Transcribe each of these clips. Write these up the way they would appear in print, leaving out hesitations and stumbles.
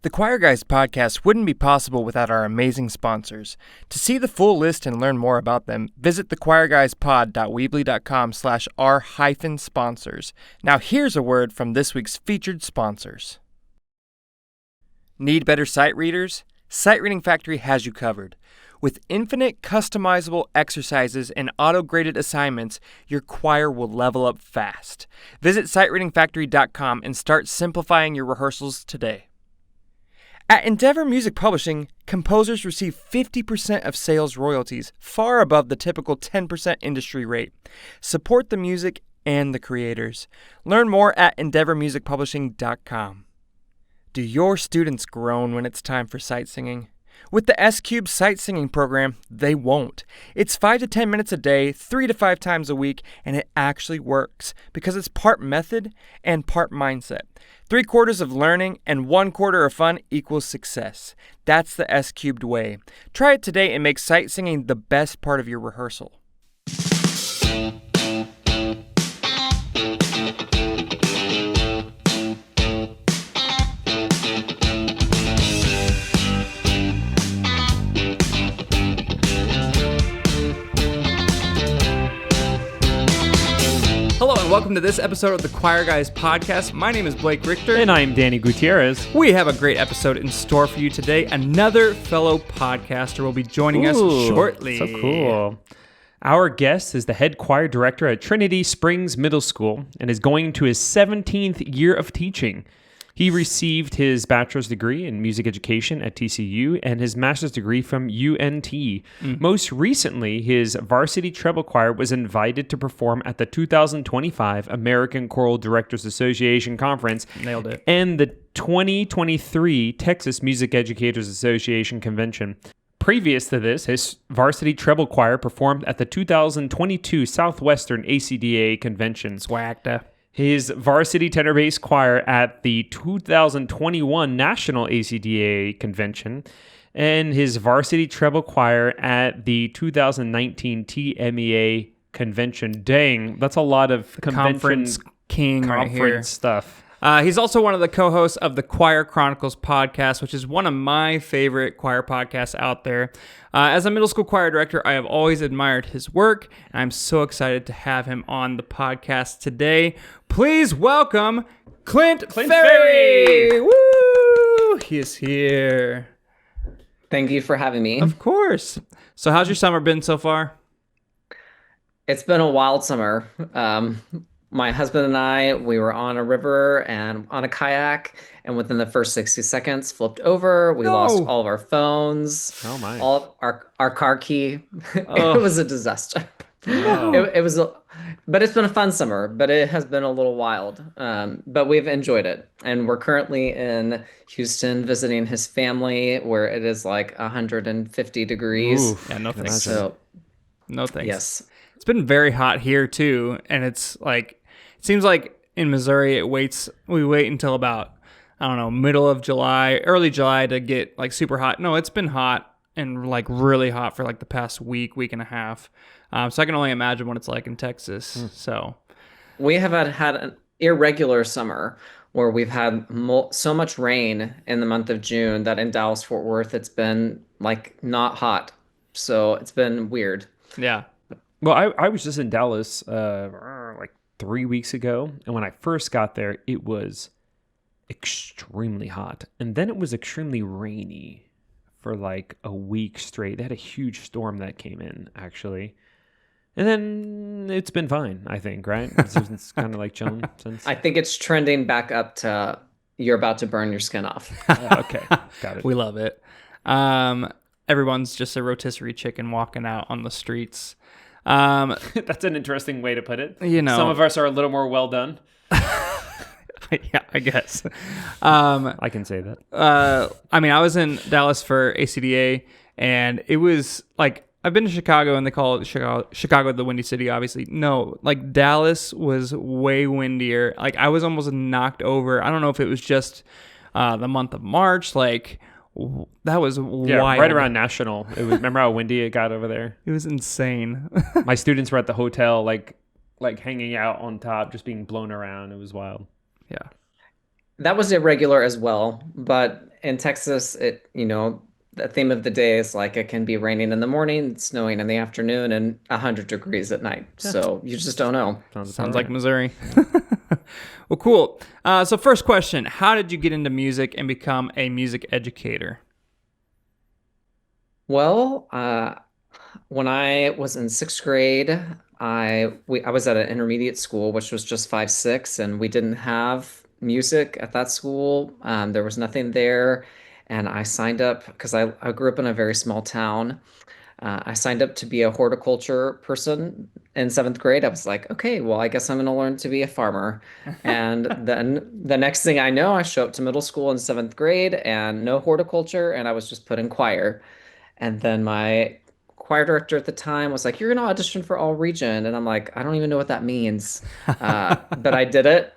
The Choir Guys podcast wouldn't be possible without our amazing sponsors. To see the full list and learn more about them, visit thechoirguyspod.weebly.com/r-sponsors. Now here's a word from this week's featured sponsors. Need better sight readers? Sight Reading Factory has you covered. With infinite customizable exercises and auto-graded assignments, your choir will level up fast. Visit sightreadingfactory.com and start simplifying your rehearsals today. At Endeavor Music Publishing, composers receive 50% of sales royalties, far above the typical 10% industry rate. Support the music and the creators. Learn more at endeavormusicpublishing.com. Do your students groan when it's time for sight singing? With the S-Cube Sight Singing program, they won't. It's 5 to 10 minutes a day, 3 to 5 times a week, and it actually works because it's part method and part mindset. 3/4 of learning and 1/4 of fun equals success. That's the S-Cubed way. Try it today and make sight singing the best part of your rehearsal. Hello and welcome to this episode of the Choir Guys Podcast. My name is Blake Richter. And I'm Danny Gutierrez. We have a great episode in store for you today. Another fellow podcaster will be joining us shortly. So cool. Our guest is the head choir director at Trinity Springs Middle School and is going to his 17th year of teaching. He received his bachelor's degree in music education at TCU and his master's degree from UNT. Most recently, his varsity treble choir was invited to perform at the 2025 American Choral Directors Association Conference. Nailed it. And the 2023 Texas Music Educators Association Convention. Previous to this, his varsity treble choir performed at the 2022 Southwestern ACDA Convention. Swagda. His varsity tenor bass choir at the 2021 National ACDA Convention, and his varsity treble choir at the 2019 TMEA Convention. Dang, that's a lot of Conference king right here. Stuff. He's also one of the co-hosts of the Choir Chronicles Podcast, which is one of my favorite choir podcasts out there. As a middle school choir director, I have always admired his work, and I'm so excited to have him on the podcast today. Please welcome Clint Ferrie! Woo! He is here. Thank you for having me. Of course. So how's your summer been so far? It's been a wild summer. My husband and I, we were on a river and on a kayak, and within the first 60 seconds, flipped over. We lost all of our phones. Oh my! All of our car key. It was a disaster. Oh. But it's been a fun summer. But it has been a little wild. But we've enjoyed it, and we're currently in Houston visiting his family, where it is like 150 degrees. Ooh, yeah, no thanks. So, no thanks. Yes, it's been very hot here too, and it's like. It seems like in Missouri, we wait until about, I don't know, middle of July, early July to get like super hot. No, it's been hot and like really hot for like the past week and a half. So I can only imagine what it's like in Texas. So we have had an irregular summer where we've had so much rain in the month of June that in Dallas, Fort Worth, it's been like not hot. So it's been weird. Yeah. Well, I was just in Dallas like 3 weeks ago, and when I first got there, it was extremely hot, and then it was extremely rainy for like a week straight. They had a huge storm that came in, actually, and then it's been fine, I think, right? It's kind of like chilling since. I think it's trending back up to you're about to burn your skin off. Okay, got it. We love it. Everyone's just a rotisserie chicken walking out on the streets. That's an interesting way to put it. You know, some of us are a little more well done. Yeah, I guess. I can say that. I mean, I was in Dallas for ACDA, and it was like I've been to Chicago, and they call it Chicago the Windy City. Obviously, no, like Dallas was way windier. Like I was almost knocked over. I don't know if it was just the month of March, like. That was wild. Right around National. It was. Remember how windy it got over there? It was insane. My students were at the hotel, like hanging out on top, just being blown around. It was wild. Yeah. That was irregular as well, but in Texas, the theme of the day is like it can be raining in the morning, snowing in the afternoon, and 100 degrees at night. Yeah. So you just don't know. Sounds like Missouri. Well, cool. So first question, how did you get into music and become a music educator? Well, when I was in sixth grade, I was at an intermediate school, which was just 5-6, and we didn't have music at that school. There was nothing there, and I signed up because I grew up in a very small town. I signed up to be a horticulture person in seventh grade. I was like, okay, well, I guess I'm going to learn to be a farmer. And then the next thing I know, I show up to middle school in seventh grade and no horticulture, and I was just put in choir. And then my choir director at the time was like, "You're gonna audition for all region," and I'm like, "I don't even know what that means," but I did it,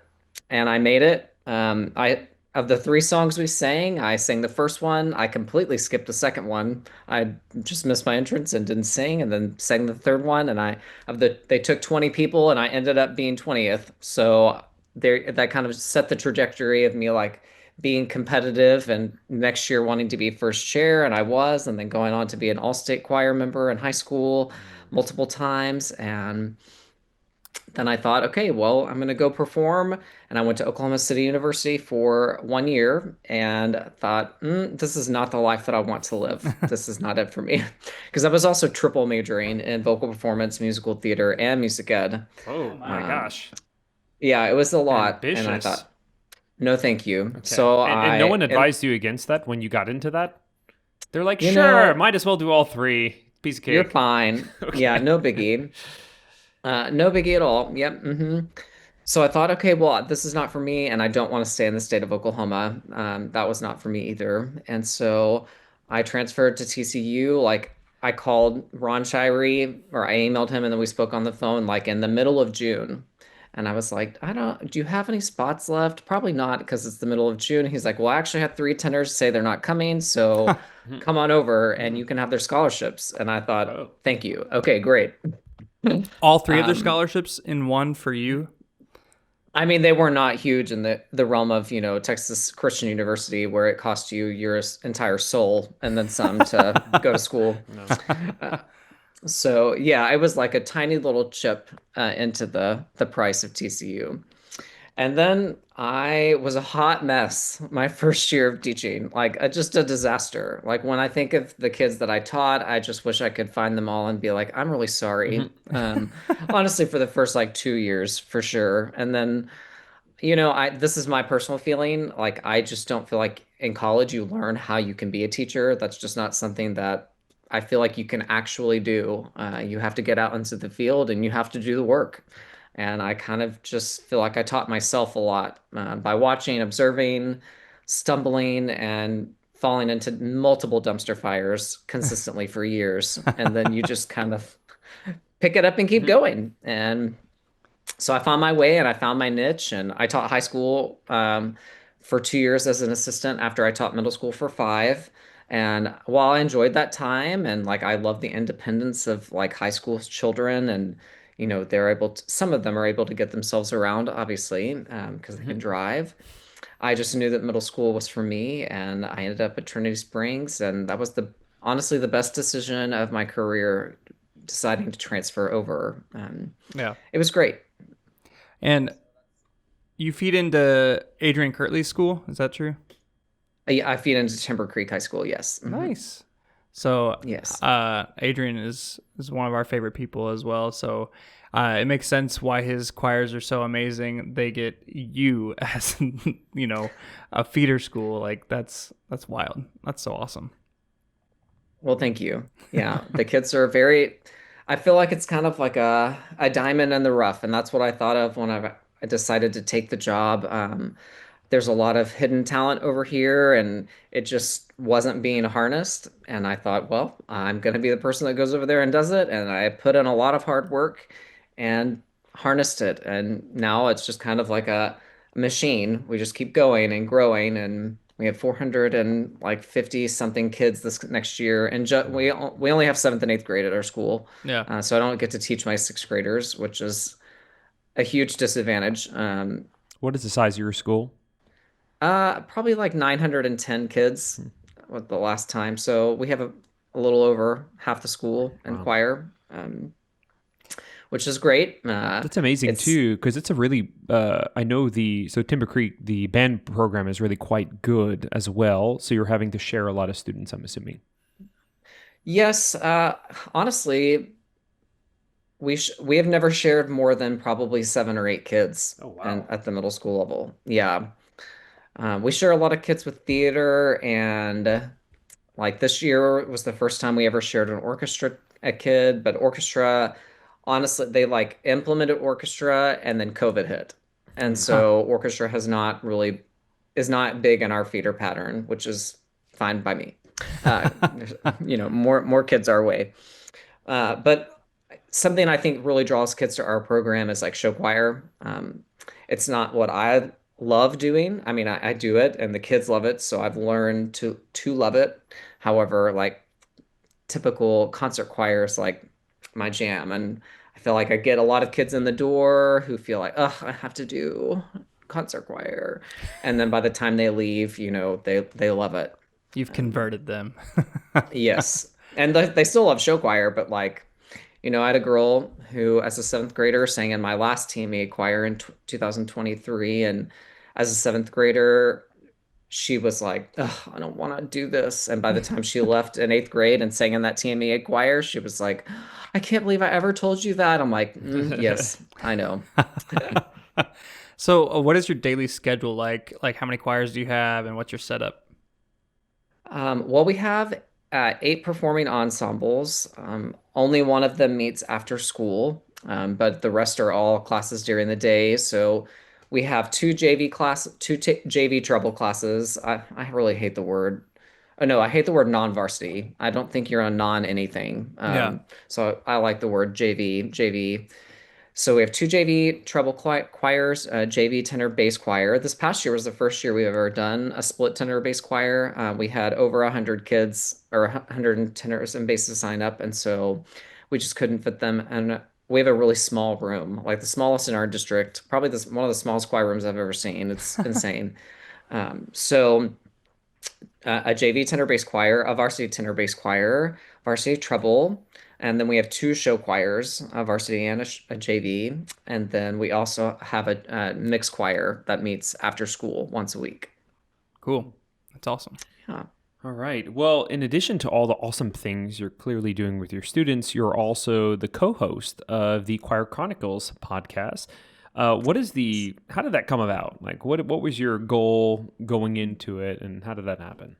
and I made it. I Of the three songs we sang, I sang the first one. I completely skipped the second one. I just missed my entrance and didn't sing, and then sang the third one. And they took 20 people, and I ended up being 20th. So there, that kind of set the trajectory of me like being competitive and next year wanting to be first chair, and I was, and then going on to be an all-state choir member in high school multiple times. And then I thought, okay, well, I'm going to go perform. And I went to Oklahoma City University for 1 year and thought, this is not the life that I want to live. This is not it for me. Because I was also triple majoring in vocal performance, musical theater, and music ed. Oh my gosh. Yeah, it was a lot. And I Ambitious. thought, no, thank you. Okay. So And no one and advised you against that when you got into that? They're like, You sure, know, might as well do all three. Piece of you're cake. fine. Okay. Yeah, no biggie. No biggie at all. Yep. So I thought, okay, well, this is not for me, and I don't want to stay in the state of Oklahoma. That was not for me either. And so I transferred to TCU. Like I called Ron Shirey, or I emailed him, and then we spoke on the phone like in the middle of June. And I was like, do you have any spots left? Probably not, because it's the middle of June. He's like, well, I actually had three tenors say they're not coming, so come on over and you can have their scholarships. And I thought, Oh. thank you. Okay, great. All three of their Um, scholarships in one for you? I mean, they were not huge in the realm of, Texas Christian University, where it costs you your entire soul and then some to go to school. No. Uh, so yeah, it was like a tiny little chip into the price of TCU. And then I was a hot mess my first year of teaching, like just a disaster. Like when I think of the kids that I taught, I just wish I could find them all and be like, I'm really sorry. Honestly, for the first like 2 years, for sure. And then I this is my personal feeling. Like I just don't feel like in college you learn how you can be a teacher. That's just not something that I feel like you can actually do. You have to get out into the field and you have to do the work. And I kind of just feel like I taught myself a lot by watching, observing, stumbling, and falling into multiple dumpster fires consistently for years. And then you just kind of pick it up and keep going. And so I found my way and I found my niche, and I taught high school for 2 years as an assistant after I taught middle school for 5. And while I enjoyed that time and like I love the independence of like high school children, and they're able to, some of them are able to get themselves around, obviously, because they can drive. I just knew that middle school was for me, and I ended up at Trinity Springs, and that was the honestly the best decision of my career, deciding to transfer over. Yeah. It was great. And you feed into Adrian Kirtley's school, is that true? I feed into Timber Creek High School. Yes. Nice. So Yes. Adrian is one of our favorite people as well. So it makes sense why his choirs are so amazing. They get you as a feeder school. Like that's wild. That's so awesome. Well, thank you. Yeah, the kids are very. I feel like it's kind of like a diamond in the rough, and that's what I thought of when I decided to take the job. There's a lot of hidden talent over here, and it just wasn't being harnessed. And I thought, well, I'm going to be the person that goes over there and does it. And I put in a lot of hard work and harnessed it. And now it's just kind of like a machine. We just keep going and growing. And we have 450 something kids this next year. And we only have seventh and eighth grade at our school. Yeah. So I don't get to teach my sixth graders, which is a huge disadvantage. What is the size of your school? Probably like 910 kids with the last time. So we have a little over half the school in Wow. choir, which is great. That's amazing It's too, because it's a really, I know Timber Creek, the band program is really quite good as well. So you're having to share a lot of students, I'm assuming. Yes, honestly, we have never shared more than probably 7 or 8 kids Oh, and wow. at the middle school level. Yeah. We share a lot of kids with theater, and like this year was the first time we ever shared an orchestra a kid, but orchestra, honestly, they like implemented orchestra and then COVID hit. And Huh. so orchestra is not big in our feeder pattern, which is fine by me. Uh, more kids our way. But something I think really draws kids to our program is like show choir. It's not what I love doing. I mean, I do it and the kids love it, so I've learned to love it. However, like typical concert choir is like my jam, and I feel like I get a lot of kids in the door who feel like, oh, I have to do concert choir, and then by the time they leave, they love it. You've And converted them. yes, and they still love show choir, but like I had a girl who, as a seventh grader, sang in my last TMEA choir in 2023. And as a seventh grader, she was like, "Ugh, I don't want to do this." And by the time she left in eighth grade and sang in that TMEA choir, she was like, "I can't believe I ever told you that." I'm like, yes, I know. So, what is your daily schedule like? Like, how many choirs do you have, and what's your setup? Well, we have 8 performing ensembles. Only one of them meets after school, but the rest are all classes during the day. So we have two JV treble classes. I really hate the word. Oh no, I hate the word non-varsity. I don't think you're a non anything. Yeah. So I like the word JV. So we have two JV treble choirs, JV tenor bass choir. This past year was the first year we've ever done a split tenor bass choir. We had over 100 kids or 100 tenors and basses sign up, and so we just couldn't fit them. And we have a really small room, like the smallest in our district, probably this one of the smallest choir rooms I've ever seen. It's insane. So a JV tenor bass choir, a varsity tenor bass choir, varsity treble, and then we have two show choirs, a varsity and a JV, and then we also have a mixed choir that meets after school once a week. Cool. That's awesome. Yeah. All right. Well, in addition to all the awesome things you're clearly doing with your students, you're also the co-host of the Choir Chronicles podcast. How did that come about? Like, what was your goal going into it, and how did that happen?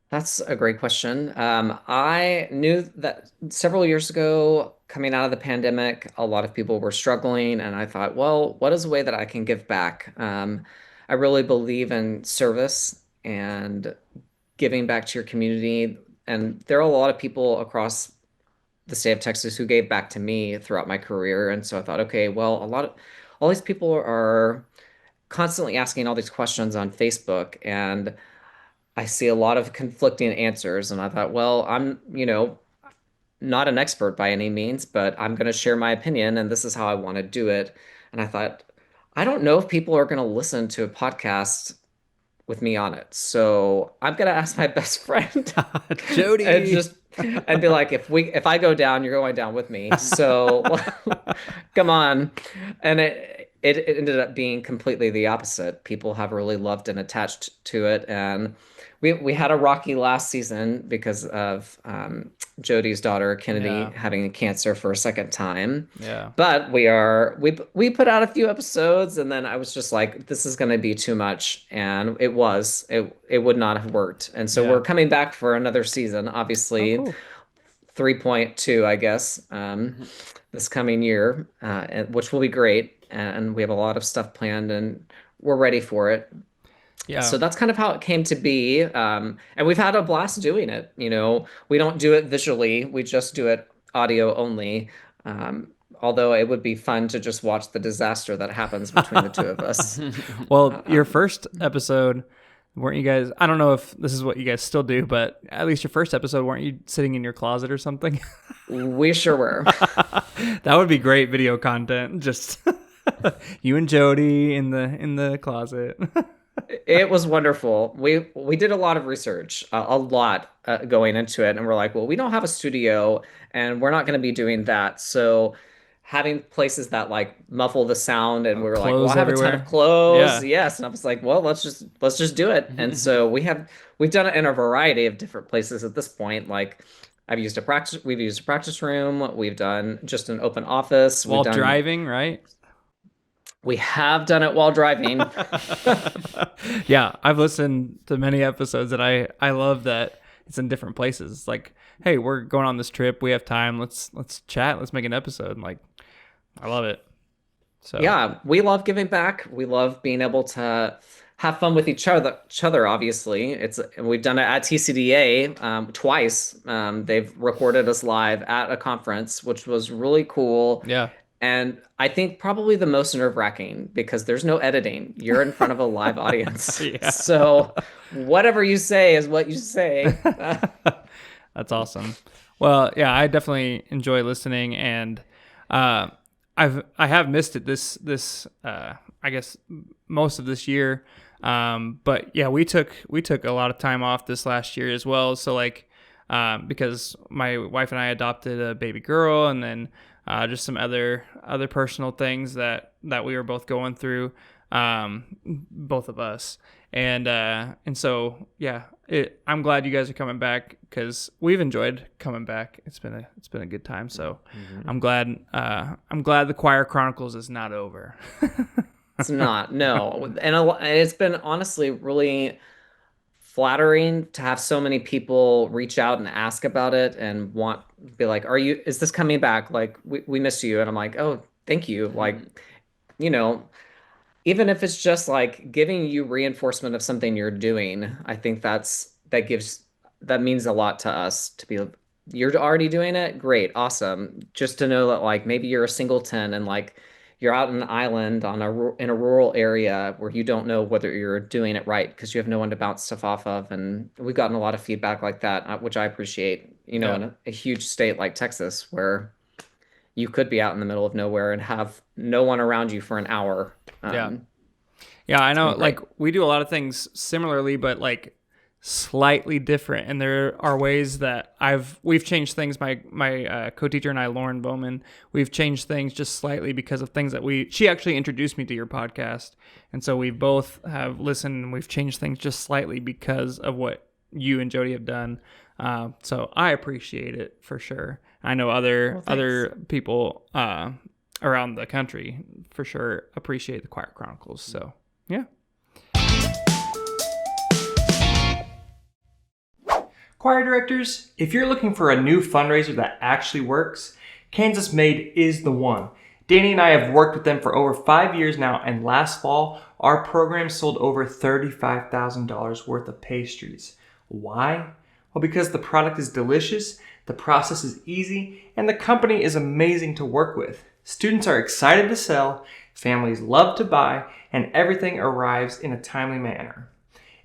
That's a great question. I knew that several years ago, coming out of the pandemic, a lot of people were struggling, and I thought, well, what is a way that I can give back? I really believe in service and giving back to your community. And there are a lot of people across the state of Texas who gave back to me throughout my career. And so I thought, okay, well, all these people are constantly asking all these questions on Facebook, and I see a lot of conflicting answers. And I thought, well, I'm, not an expert by any means, but I'm going to share my opinion, and this is how I want to do it. And I thought, I don't know if people are going to listen to a podcast with me on it. So I'm gonna ask my best friend and Jody. just and be like, if I go down, you're going down with me. So come on. And it ended up being completely the opposite. People have really loved and attached to it. And we had a rocky last season because of Jody's daughter Kennedy Yeah. having cancer for a second time. Yeah. But we put out a few episodes, and then I was just like, this is going to be too much, and it would not have worked. And so Yeah. we're coming back for another season, Oh, obviously cool. 3.2, I guess, this coming year, which will be great. And we have a lot of stuff planned, and we're ready for it. Yeah. So that's kind of how it came to be. And we've had a blast doing it. We don't do it visually, we just do it audio only. Although it would be fun to just watch the disaster that happens between the two of us. Well, your first episode, weren't you guys? I don't know if this is what you guys still do, but at least your first episode, weren't you sitting in your closet or something? We sure were. That would be great video content. Just you and Jody in the closet. It was wonderful. We did a lot of research, a lot going into it, and we're like, well, we don't have a studio, and we're not going to be doing that. So having places that like muffle the sound, and we were like, well, Clothes I have a ton of everywhere. clothes, Yeah. yes, and I was like, well, let's just do it. And so we've done it in a variety of different places at this point. Like we've used a practice room, we've done just an open office, While driving, right? we have done it while driving. Yeah, I've listened to many episodes and I love that it's in different places. It's like, hey, we're going on this trip, we have time, let's chat, let's make an episode. And like, I love it. So Yeah, we love giving back. We love being able to have fun with each other, obviously. We've done it at TCDA twice. They've recorded us live at a conference, which was really cool. yeah. And I think probably the most nerve-wracking because there's no editing. You're in front of a live audience. Yeah. So whatever you say is what you say. That's awesome. Well, yeah, I definitely enjoy listening, and uh, I have missed it this I guess most of this year. But yeah, we took a lot of time off this last year as well. So like, because my wife and I adopted a baby girl, and then just some other personal things that we were both going through, both of us, and so yeah, I'm glad you guys are coming back because we've enjoyed coming back. It's been a good time. So I'm glad the Choir Chronicles is not over. It's not, no. And it's been honestly really flattering to have so many people reach out and ask about it and be like, is this coming back? Like, we miss you. And I'm like, oh, thank you. Like, you know, even if it's just like giving you reinforcement of something you're doing, I think that means a lot to us to be, you're already doing it. Great. Awesome. Just to know that like maybe you're a singleton and like you're out on an island in a rural area where you don't know whether you're doing it right because you have no one to bounce stuff off of. And we've gotten a lot of feedback like that, which I appreciate, Yeah. in a huge state like Texas where you could be out in the middle of nowhere and have no one around you for an hour. Yeah. Yeah, I know. been great. Like we do a lot of things similarly, but like slightly different. And there are ways that we've changed things. My co-teacher and I, Lauren Bowman, we've changed things just slightly because of things that she actually introduced me to your podcast, and so we both have listened and we've changed things just slightly because of what you and Jody have done. So I appreciate it for sure. I know other people around the country for sure appreciate the Choir Chronicles. So yeah. Choir directors, if you're looking for a new fundraiser that actually works, Kansas Made is the one. Danny and I have worked with them for over 5 years now, and last fall, our program sold over $35,000 worth of pastries. Why? Well, because the product is delicious, the process is easy, and the company is amazing to work with. Students are excited to sell, families love to buy, and everything arrives in a timely manner.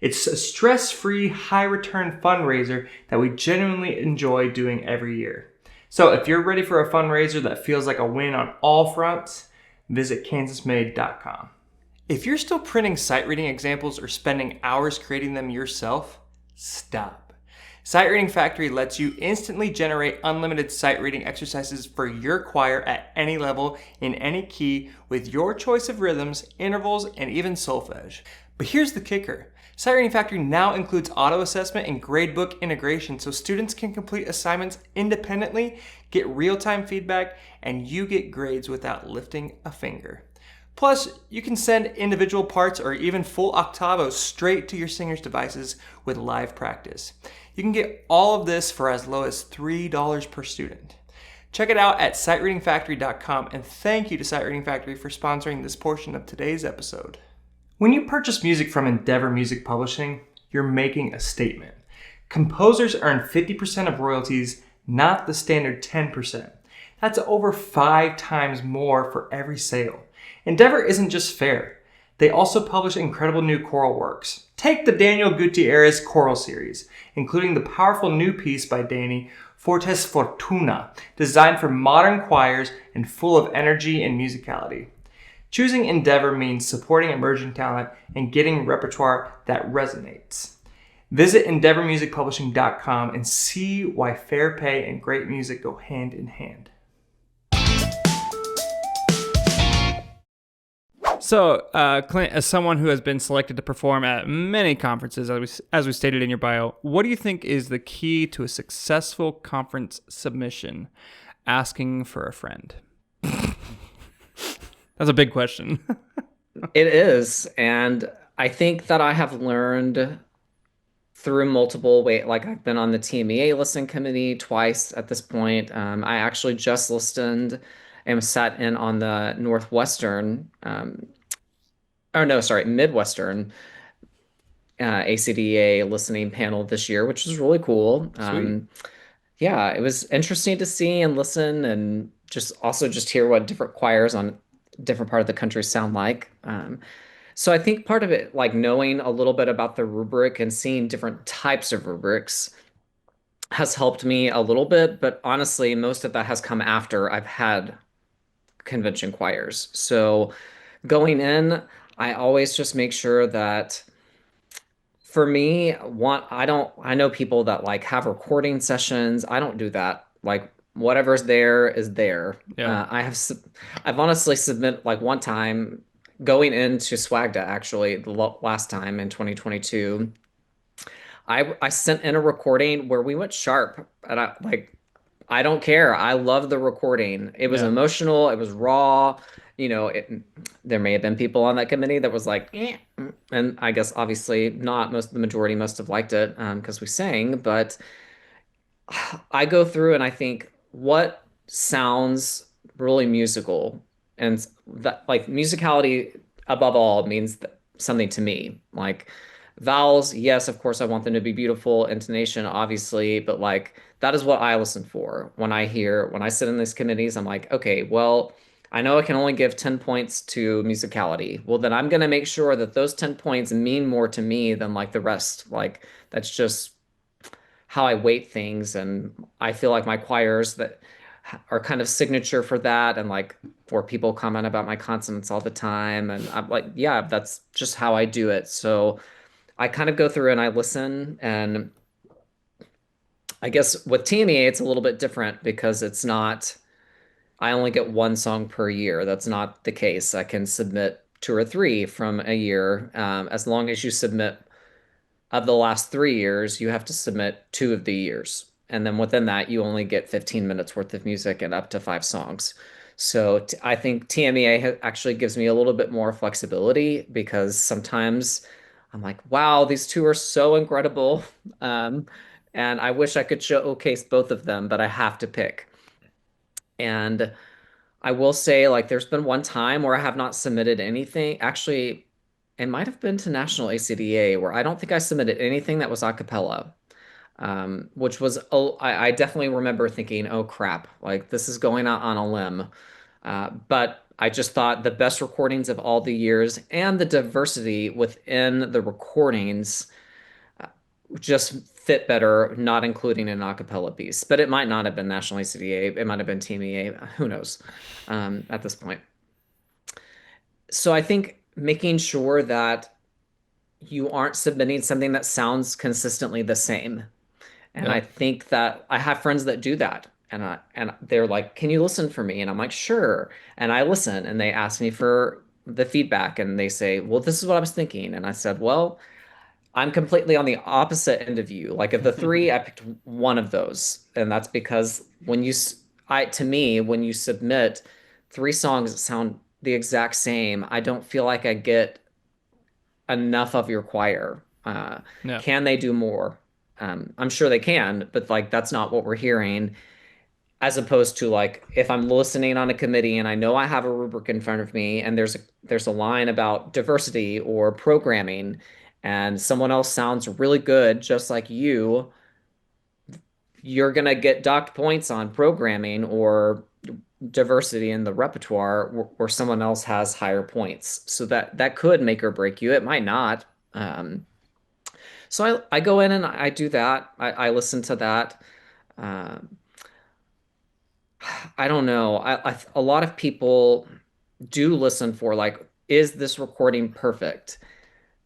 It's a stress-free, high-return fundraiser that we genuinely enjoy doing every year. So if you're ready for a fundraiser that feels like a win on all fronts, visit kansasmade.com. If you're still printing sight reading examples or spending hours creating them yourself, stop. Sight Reading Factory lets you instantly generate unlimited sight reading exercises for your choir at any level, in any key, with your choice of rhythms, intervals, and even solfege. But here's the kicker. Sight Reading Factory now includes auto assessment and gradebook integration so students can complete assignments independently, get real-time feedback, and you get grades without lifting a finger. Plus, you can send individual parts or even full octavos straight to your singer's devices with live practice. You can get all of this for as low as $3 per student. Check it out at sightreadingfactory.com, and thank you to Sight Reading Factory for sponsoring this portion of today's episode. When you purchase music from Endeavor Music Publishing, you're making a statement. Composers earn 50% of royalties, not the standard 10%. That's over 5 times more for every sale. Endeavor isn't just fair. They also publish incredible new choral works. Take the Daniel Gutierrez choral series, including the powerful new piece by Danny, Fortes Fortuna, designed for modern choirs and full of energy and musicality. Choosing Endeavor means supporting emerging talent and getting repertoire that resonates. Visit endeavormusicpublishing.com and see why fair pay and great music go hand in hand. So, Clint, as someone who has been selected to perform at many conferences, as we stated in your bio, what do you think is the key to a successful conference submission? Asking for a friend. That's a big question. It is. And I think that I have learned through multiple ways. Like I've been on the TMEA listening committee twice at this point. I actually just listened and sat in on the Midwestern ACDA listening panel this year, which was really cool. Sweet. Yeah, it was interesting to see and listen and just hear what different choirs on different part of the country sound like. So I think part of it, like knowing a little bit about the rubric and seeing different types of rubrics has helped me a little bit, but honestly, most of that has come after I've had convention choirs. So going in, I always just make sure that for me, I know people that like have recording sessions. I don't do that. Like whatever's there is there. Yeah. I've honestly submit like one time going into Swagda actually last time in 2022. I sent in a recording where we went sharp and I don't care. I love the recording. It was Yeah. emotional. It was raw. There may have been people on that committee that was like, and I guess obviously not. The majority must have liked it because we sang. But I go through and I think what sounds really musical, and that like musicality above all means something to me. Like vowels, yes, of course I want them to be beautiful, intonation, obviously, but like that is what I listen for when I sit in these committees. I'm like, okay, well, I know I can only give 10 points to musicality. Well, then I'm going to make sure that those 10 points mean more to me than like the rest. Like that's just how I weight things. And I feel like my choirs that are kind of signature for that. And like, where people comment about my consonants all the time. And I'm like, yeah, that's just how I do it. So I kind of go through and I listen. And I guess with TMEA, it's a little bit different because it's not, I only get one song per year. That's not the case. I can submit two or three from a year. As long as you submit of the last 3 years, you have to submit 2 of the years. And then within that, you only get 15 minutes worth of music and up to 5 songs. So I think TMEA actually gives me a little bit more flexibility because sometimes I'm like, wow, these two are so incredible. Um, and I wish I could showcase both of them, but I have to pick. And I will say, like, there's been one time where I have not submitted anything. Actually, it might have been to National ACDA where I don't think I submitted anything that was a cappella, which was, oh, I definitely remember thinking, oh crap, like this is going out on a limb. But I just thought the best recordings of all the years and the diversity within the recordings just fit better, not including an a cappella piece. But it might not have been National ACDA. It might have been TMEA. Who knows at this point. So I think making sure that you aren't submitting something that sounds consistently the same. And I Yeah. think that I have friends that do that. And they're like, "Can you listen for me?" And I'm like, "Sure." And I listen and they ask me for the feedback and they say, "Well, this is what I was thinking." And I said, "Well, I'm completely on the opposite end of you. Like of the three, I picked one of those, and that's because to me, when you submit 3 songs that sound the exact same, I don't feel like I get enough of your choir. Yeah. Can they do more? I'm sure they can, but like that's not what we're hearing. As opposed to like if I'm listening on a committee and I know I have a rubric in front of me and there's a line about diversity or programming and someone else sounds really good just like you're gonna get docked points on programming or diversity in the repertoire where someone else has higher points. So that could make or break you. It might not. So I go in and I do that. I listen to that. Um, I don't know. A lot of people. do listen for, like, is this recording perfect?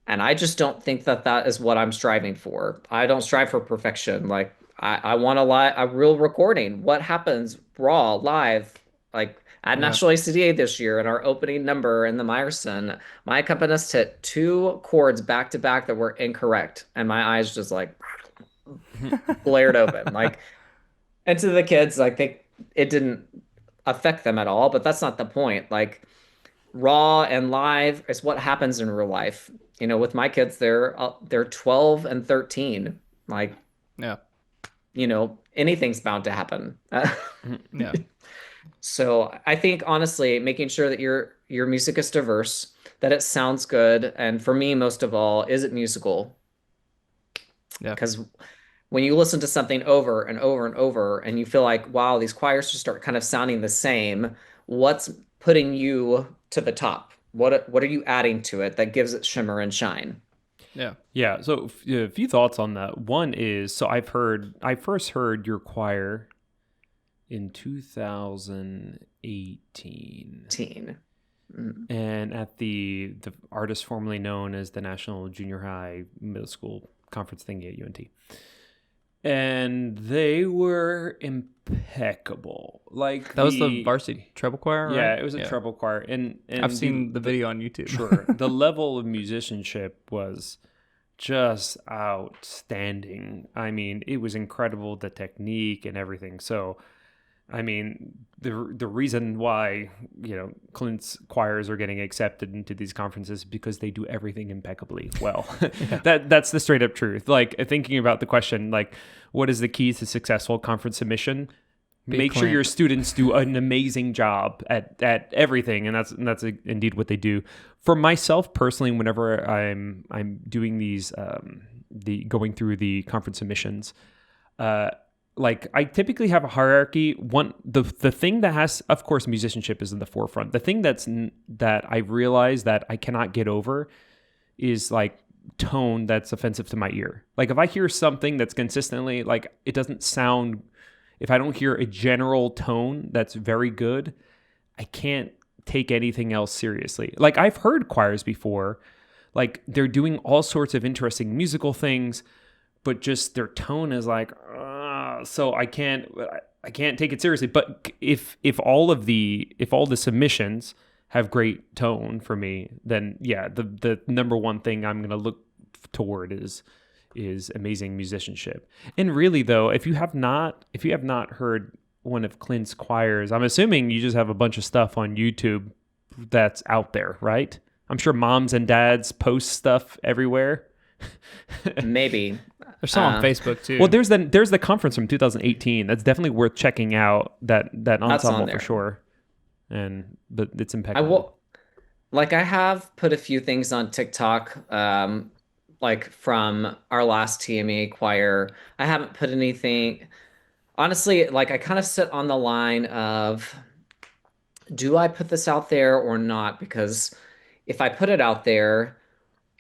And I just don't think that that is what I'm striving for. I don't strive for perfection. Like, I want a real recording. What happens raw, live? Like at Yeah. National ACDA this year in our opening number in the Meyerson, my accompanist hit two chords back to back that were incorrect. And my eyes just like blared open. Like, and to the kids, like it didn't affect them at all, but that's not the point. Like, raw and live is what happens in real life. With my kids, they're 12 and 13. Like, Yeah. anything's bound to happen. Yeah. So I think honestly, making sure that your music is diverse, that it sounds good, and for me, most of all, is it musical? Yeah. Because when you listen to something over and over and over, and you feel like, wow, these choirs just start kind of sounding the same, what's putting you to the top? What are you adding to it that gives it shimmer and shine? Yeah. Yeah. So a few thoughts on that. One is, so I first heard your choir in 2018. Teen. Mm. And at the artist formerly known as the National Junior High Middle School Conference thingy at UNT. And they were impeccable. Like, That was the varsity treble choir, right? Yeah, it was a treble choir. And I've seen the video on YouTube. Sure. The level of musicianship was just outstanding. I mean, it was incredible, the technique and everything. So, I mean, the reason why, Clint's choirs are getting accepted into these conferences is because they do everything impeccably well. That's the straight up truth. Like, thinking about the question, like, what is the key to successful conference submission? Make sure your students do an amazing job at everything, and that's indeed what they do. For myself personally, whenever I'm doing these going through the conference submissions, like, I typically have a hierarchy. The thing that has, of course, musicianship is in the forefront. The thing that I realize that I cannot get over is like tone that's offensive to my ear. Like, if I hear something that's consistently, like, it doesn't sound, if I don't hear a general tone that's very good, I can't take anything else seriously. Like, I've heard choirs before, like, they're doing all sorts of interesting musical things, but just their tone is like, so I can't take it seriously. But if all the submissions have great tone for me, then yeah, the number one thing I'm gonna look toward is amazing musicianship. And really, though, if you have not heard one of Clint's choirs, I'm assuming you just have a bunch of stuff on YouTube that's out there, right? I'm sure moms and dads post stuff everywhere. Maybe. There's some on Facebook too. Well, there's the conference from 2018. That's definitely worth checking out. That ensemble for sure. But it's impeccable. I have put a few things on TikTok, like from our last TMEA choir. I haven't put anything. Honestly, like, I kind of sit on the line of, do I put this out there or not? Because if I put it out there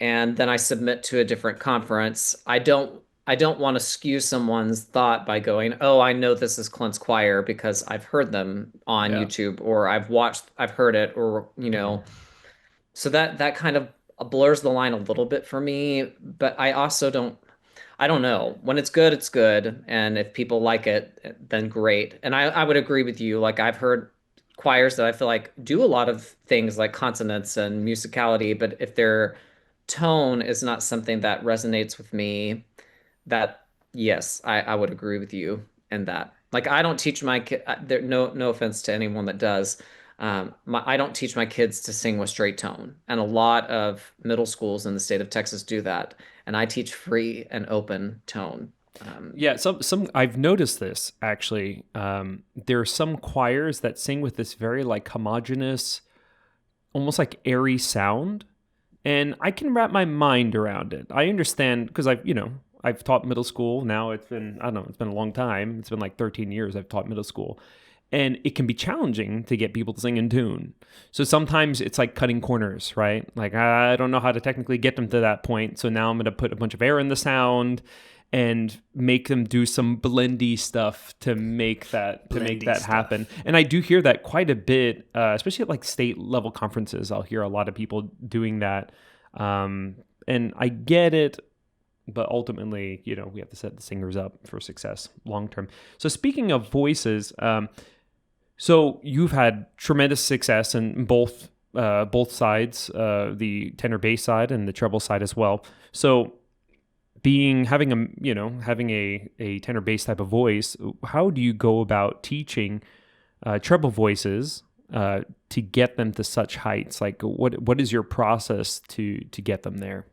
and then I submit to a different conference, I don't want to skew someone's thought by going, oh, I know this is Clint's choir because I've heard them on YouTube, or I've heard it, or, so that kind of blurs the line a little bit for me. But I also I don't know. When it's good, it's good. And if people like it, then great. And I would agree with you. Like, I've heard choirs that I feel like do a lot of things like consonants and musicality, but if their tone is not something that resonates with me, that, yes, I would agree with you in that. Like, I don't teach my kid, no offense to anyone that does. I don't teach my kids to sing with straight tone, and a lot of middle schools in the state of Texas do that. And I teach free and open tone. Yeah, some I've noticed this actually. There are some choirs that sing with this very like homogeneous, almost like airy sound, and I can wrap my mind around it. I understand because I've taught middle school now. It's been a long time. It's been like 13 years I've taught middle school. And it can be challenging to get people to sing in tune. So sometimes it's like cutting corners, right? Like, I don't know how to technically get them to that point. So now I'm going to put a bunch of air in the sound. and make them do some blendy stuff to make that happen. And I do hear that quite a bit, especially at like state level conferences. I'll hear a lot of people doing that, and I get it. But ultimately, we have to set the singers up for success long term. So speaking of voices, so you've had tremendous success in both sides, the tenor bass side and the treble side as well. So having a tenor bass type of voice, how do you go about teaching treble voices to get them to such heights? Like what is your process to get them there?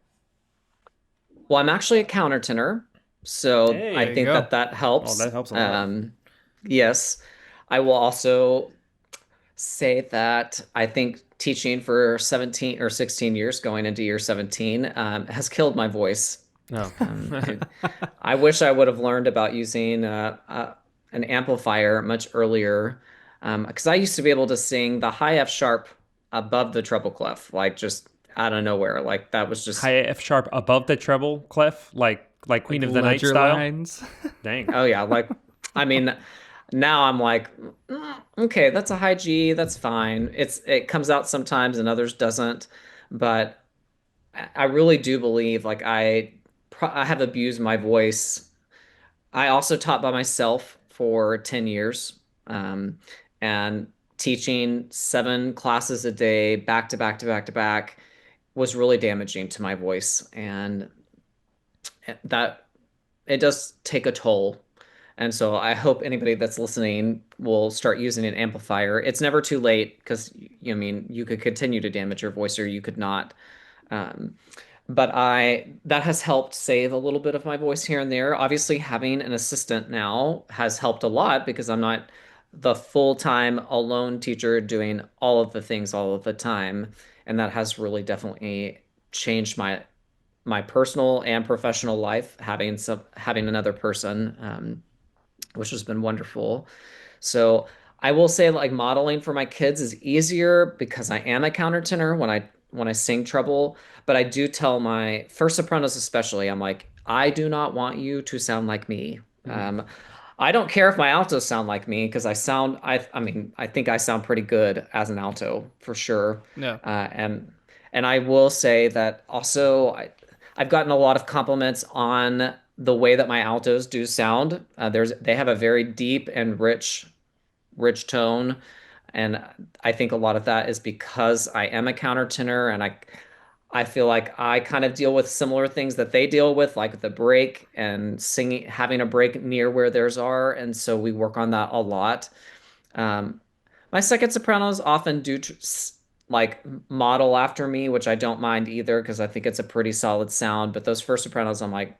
Well, I'm actually a countertenor, so Hey, I there you think go. that Oh, helps. that helps a lot. Yes, I will also say that I think teaching for 17 or 16 years, going into year 17, has killed my voice. No. Um, I, I wish I would have learned about using an amplifier much earlier, because I used to be able to sing the high F sharp above the treble clef, like just out of nowhere. Like that was just, High F sharp above the treble clef, like Queen Like of the Night ledger style. lines. Dang. oh yeah, like I mean, now I'm like, okay, that's a high G, that's fine. It comes out sometimes and others doesn't, but I really do believe like I have abused my voice. I also taught by myself for 10 years, and teaching 7 classes a day, back to back to back to back, was really damaging to my voice, and that it does take a toll. And so I hope anybody that's listening will start using an amplifier. It's never too late because you could continue to damage your voice or you could not. Um, but I that has helped save a little bit of my voice here and there. Obviously, having an assistant now has helped a lot because I'm not the full-time alone teacher doing all of the things all of the time, and that has really definitely changed my personal and professional life having another person, which has been wonderful. So I will say like modeling for my kids is easier because I am a countertenor when I sing treble, but I do tell my first sopranos especially, I'm like, I do not want you to sound like me. Mhm. I don't care if my altos sound like me because I mean I think I sound pretty good as an alto for sure. No. And I will say that also I've gotten a lot of compliments on the way that my altos do sound. They have a very deep and rich tone, and I think a lot of that is because I am a countertenor, and I feel like I kind of deal with similar things that they deal with, like the break and singing, having a break near where theirs are, and so we work on that a lot. Um, my second sopranos often do like model after me, which I don't mind either because I think it's a pretty solid sound. But those first sopranos, I'm like,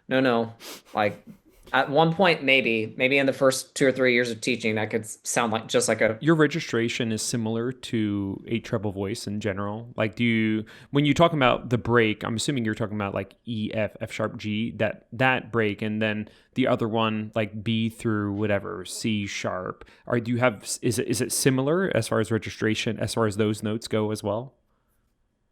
no, no. Like at one point, maybe in the first 2 or 3 years of teaching, I could sound like just like a Your registration is similar to a treble voice in general. Like, when you talk about the break, I'm assuming you're talking about like E, F, F sharp, G, that break, and then the other one like B through whatever C sharp. Is it similar as far as registration, as far as those notes go as well?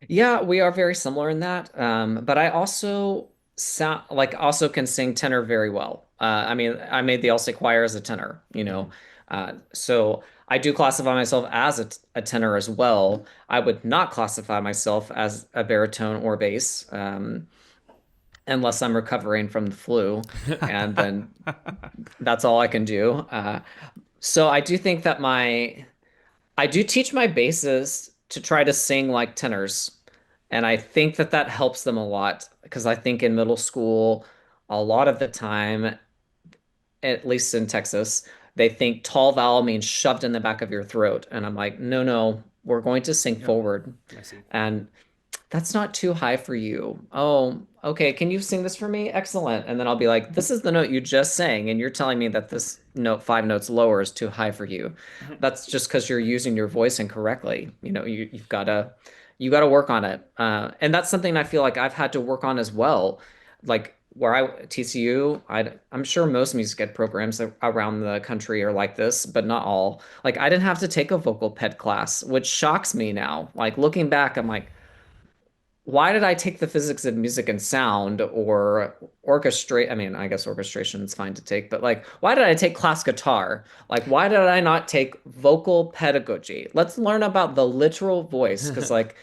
yeah, we are very similar in that. But I also sound like also can sing tenor very well. I mean, I made the Ulster choir as a tenor, Mhm. so I do classify myself as a tenor as well. I would not classify myself as a baritone or bass, unless I'm recovering from the flu, and then that's all I can do. So I do think that I do teach my basses to try to sing like tenors. And I think that that helps them a lot because I think in middle school, a lot of the time, at least in Texas, they think tall vowel means shoved in the back of your throat. And I'm like, no, no, we're going to sing Yep, forward. I see. And that's not too high for you. Oh, okay. Can you sing this for me? Excellent. And then I'll be like, this is the note you just sang, and you're telling me that this note 5 notes lower is too high for you. That's just because you're using your voice incorrectly. You gotta work on it. And that's something I feel like I've had to work on as well. Like where TCU, I'm sure most music ed programs around the country are like this, but not all. Like I didn't have to take a vocal ped class, which shocks me now. Like looking back, I'm like, why did I take the physics of music and sound or orchestrate? I mean, I guess orchestration is fine to take, but like, why did I take class guitar? Like, why did I not take vocal pedagogy? Let's learn about the literal voice. Because, like,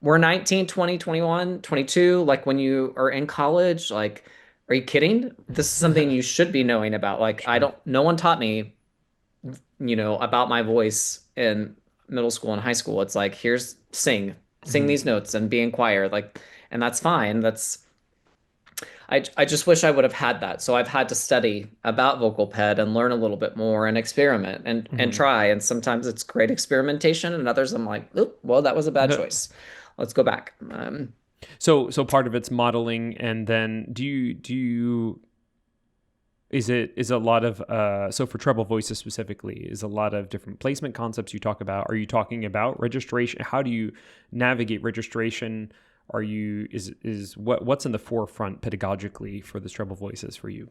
we're 19, 20, 21, 22. Like, when you are in college, like, are you kidding? This is something you should be knowing about. Like, Sure. no one taught me, about my voice in middle school and high school. It's like, here's sing Mhm. these notes and be in choir. Like, and that's fine. I just wish I would have had that. So I've had to study about vocal ped and learn a little bit more and experiment and Mhm. try. And sometimes it's great experimentation, and others I'm like, oop, well, that was a bad choice. Let's go back. So part of it's modeling, and then do you is a lot of so for treble voices specifically is a lot of different placement concepts you talk about. Are you talking about registration? How do you navigate registration? Are you is what's in the forefront pedagogically for the treble voices for you?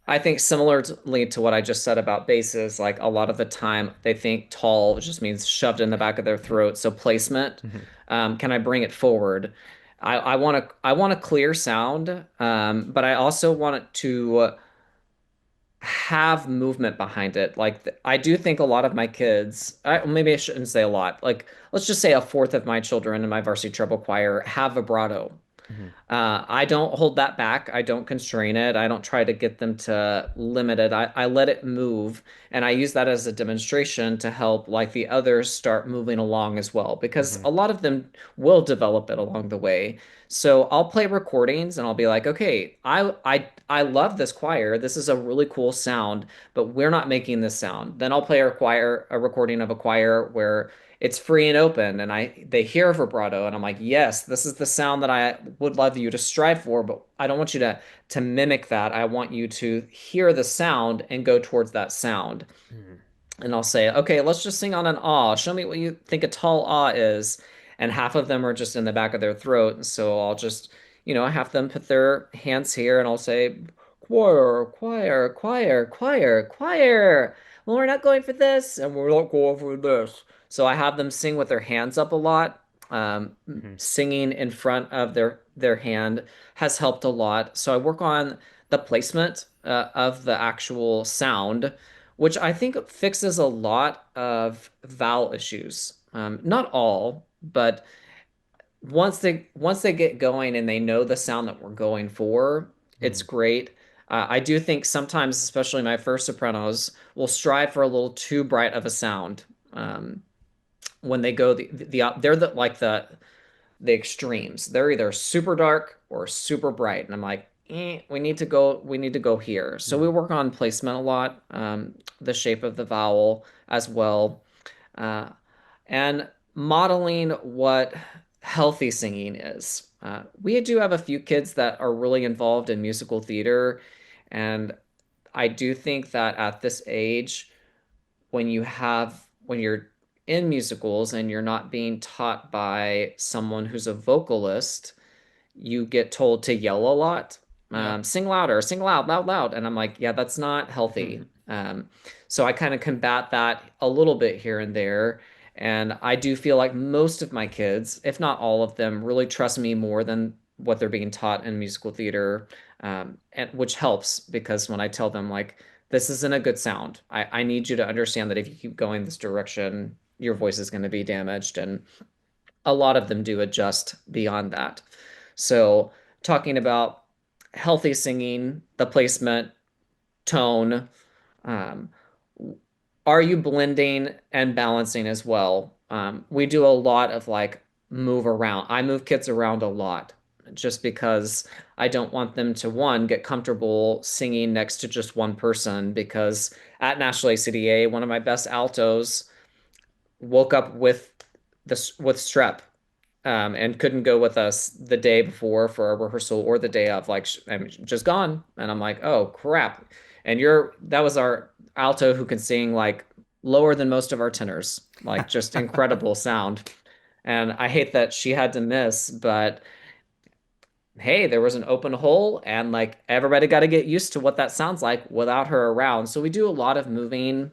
I think similarly to what I just said about basses, like a lot of the time they think tall just means shoved in the back of their throat. So placement, Mhm. can I bring it forward? I want a clear sound, but I also want it to have movement behind it. Like I do think a lot of my kids, maybe I shouldn't say a lot. Like let's just say a fourth of my children in my varsity treble choir have vibrato. Mhm. I don't hold that back. I don't constrain it. I don't try to get them to limit it. I let it move. And I use that as a demonstration to help like the others start moving along as well, because Mhm. a lot of them will develop it along the way. So I'll play recordings and I'll be like, okay, I love this choir. This is a really cool sound, but we're not making this sound. Then I'll play a recording of a choir where it's free and open and they hear vibrato and I'm like, yes, this is the sound that I would love you to strive for, but I don't want you to mimic that. I want you to hear the sound and go towards that sound. Mhm. And I'll say, okay, let's just sing on an ah. Show me what you think a tall ah is. And half of them are just in the back of their throat. And so I'll just, have them put their hands here and I'll say, choir, choir, choir, choir, choir. Well, we're not going for this and we're not going for this. So I have them sing with their hands up a lot. Mhm. Singing in front of their hand has helped a lot. So I work on the placement of the actual sound, which I think fixes a lot of vowel issues. Not all, but once they get going and they know the sound that we're going for, it's Mhm. great. I do think sometimes, especially my first sopranos, will strive for a little too bright of a sound. When they go they're the extremes. They're either super dark or super bright, and I'm like, we need to go here. So we Mhm. work on placement a lot, the shape of the vowel as well, uh, and modeling what healthy singing is. We do have a few kids that are really involved in musical theater, and I do think that at this age, when you're in musicals and you're not being taught by someone who's a vocalist, you get told to yell a lot. Yeah. Sing louder, sing loud, loud, loud. And I'm like, yeah, that's not healthy. Mhm. So I kind of combat that a little bit here and there. And I do feel like most of my kids, if not all of them, really trust me more than what they're being taught in musical theater, and which helps because when I tell them like this isn't a good sound, I need you to understand that if you keep going this direction, your voice is going to be damaged, and a lot of them do adjust beyond that. So, talking about healthy singing, the placement, tone, um, are you blending and balancing as well? We do a lot of like move around. I move kids around a lot just because I don't want them to, one, get comfortable singing next to just one person. Because at National ACDA, one of my best altos woke up with strep, and couldn't go with us the day before for a rehearsal or the day of, like, I'm just gone. And I'm like, oh crap. And that was our alto who can sing like lower than most of our tenors, like just incredible sound. And I hate that she had to miss, but hey, there was an open hole and like everybody got to get used to what that sounds like without her around. So we do a lot of moving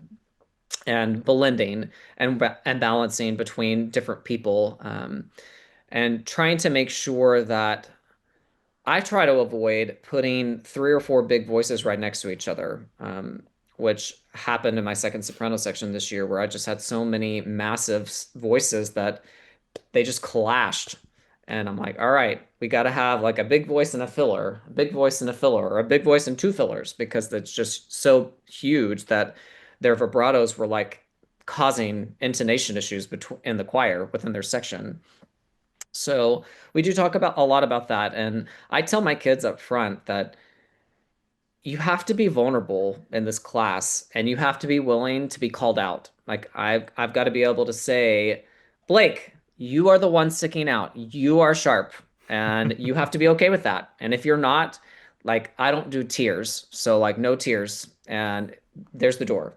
and blending and balancing between different people. and trying to make sure that I try to avoid putting three or four big voices right next to each other, which happened in my second soprano section this year, where I just had so many massive voices that they just clashed. And I'm like, all right, we got to have like a big voice and a filler, a big voice and a filler, or a big voice and two fillers, because it's just so huge that their vibratos were like causing intonation issues between in the choir within their section. So we do talk about a lot about that. And I tell my kids up front that you have to be vulnerable in this class and you have to be willing to be called out. Like I've got to be able to say, Blake, you are the one sticking out. You are sharp and you have to be okay with that. And if you're not, like I don't do tears. So like no tears and there's the door.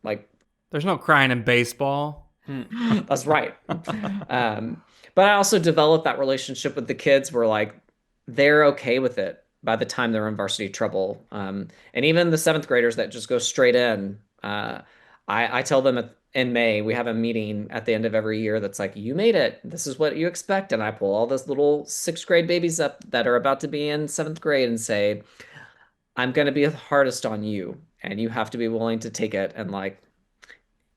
Like there's no crying in baseball. that's right. But I also developed that relationship with the kids where like they're okay with it by the time they're in varsity treble. And even the seventh graders that just go straight in, I tell them in May, we have a meeting at the end of every year that's like, you made it. This is what you expect. And I pull all those little sixth grade babies up that are about to be in seventh grade and say, I'm going to be the hardest on you. And you have to be willing to take it. And like,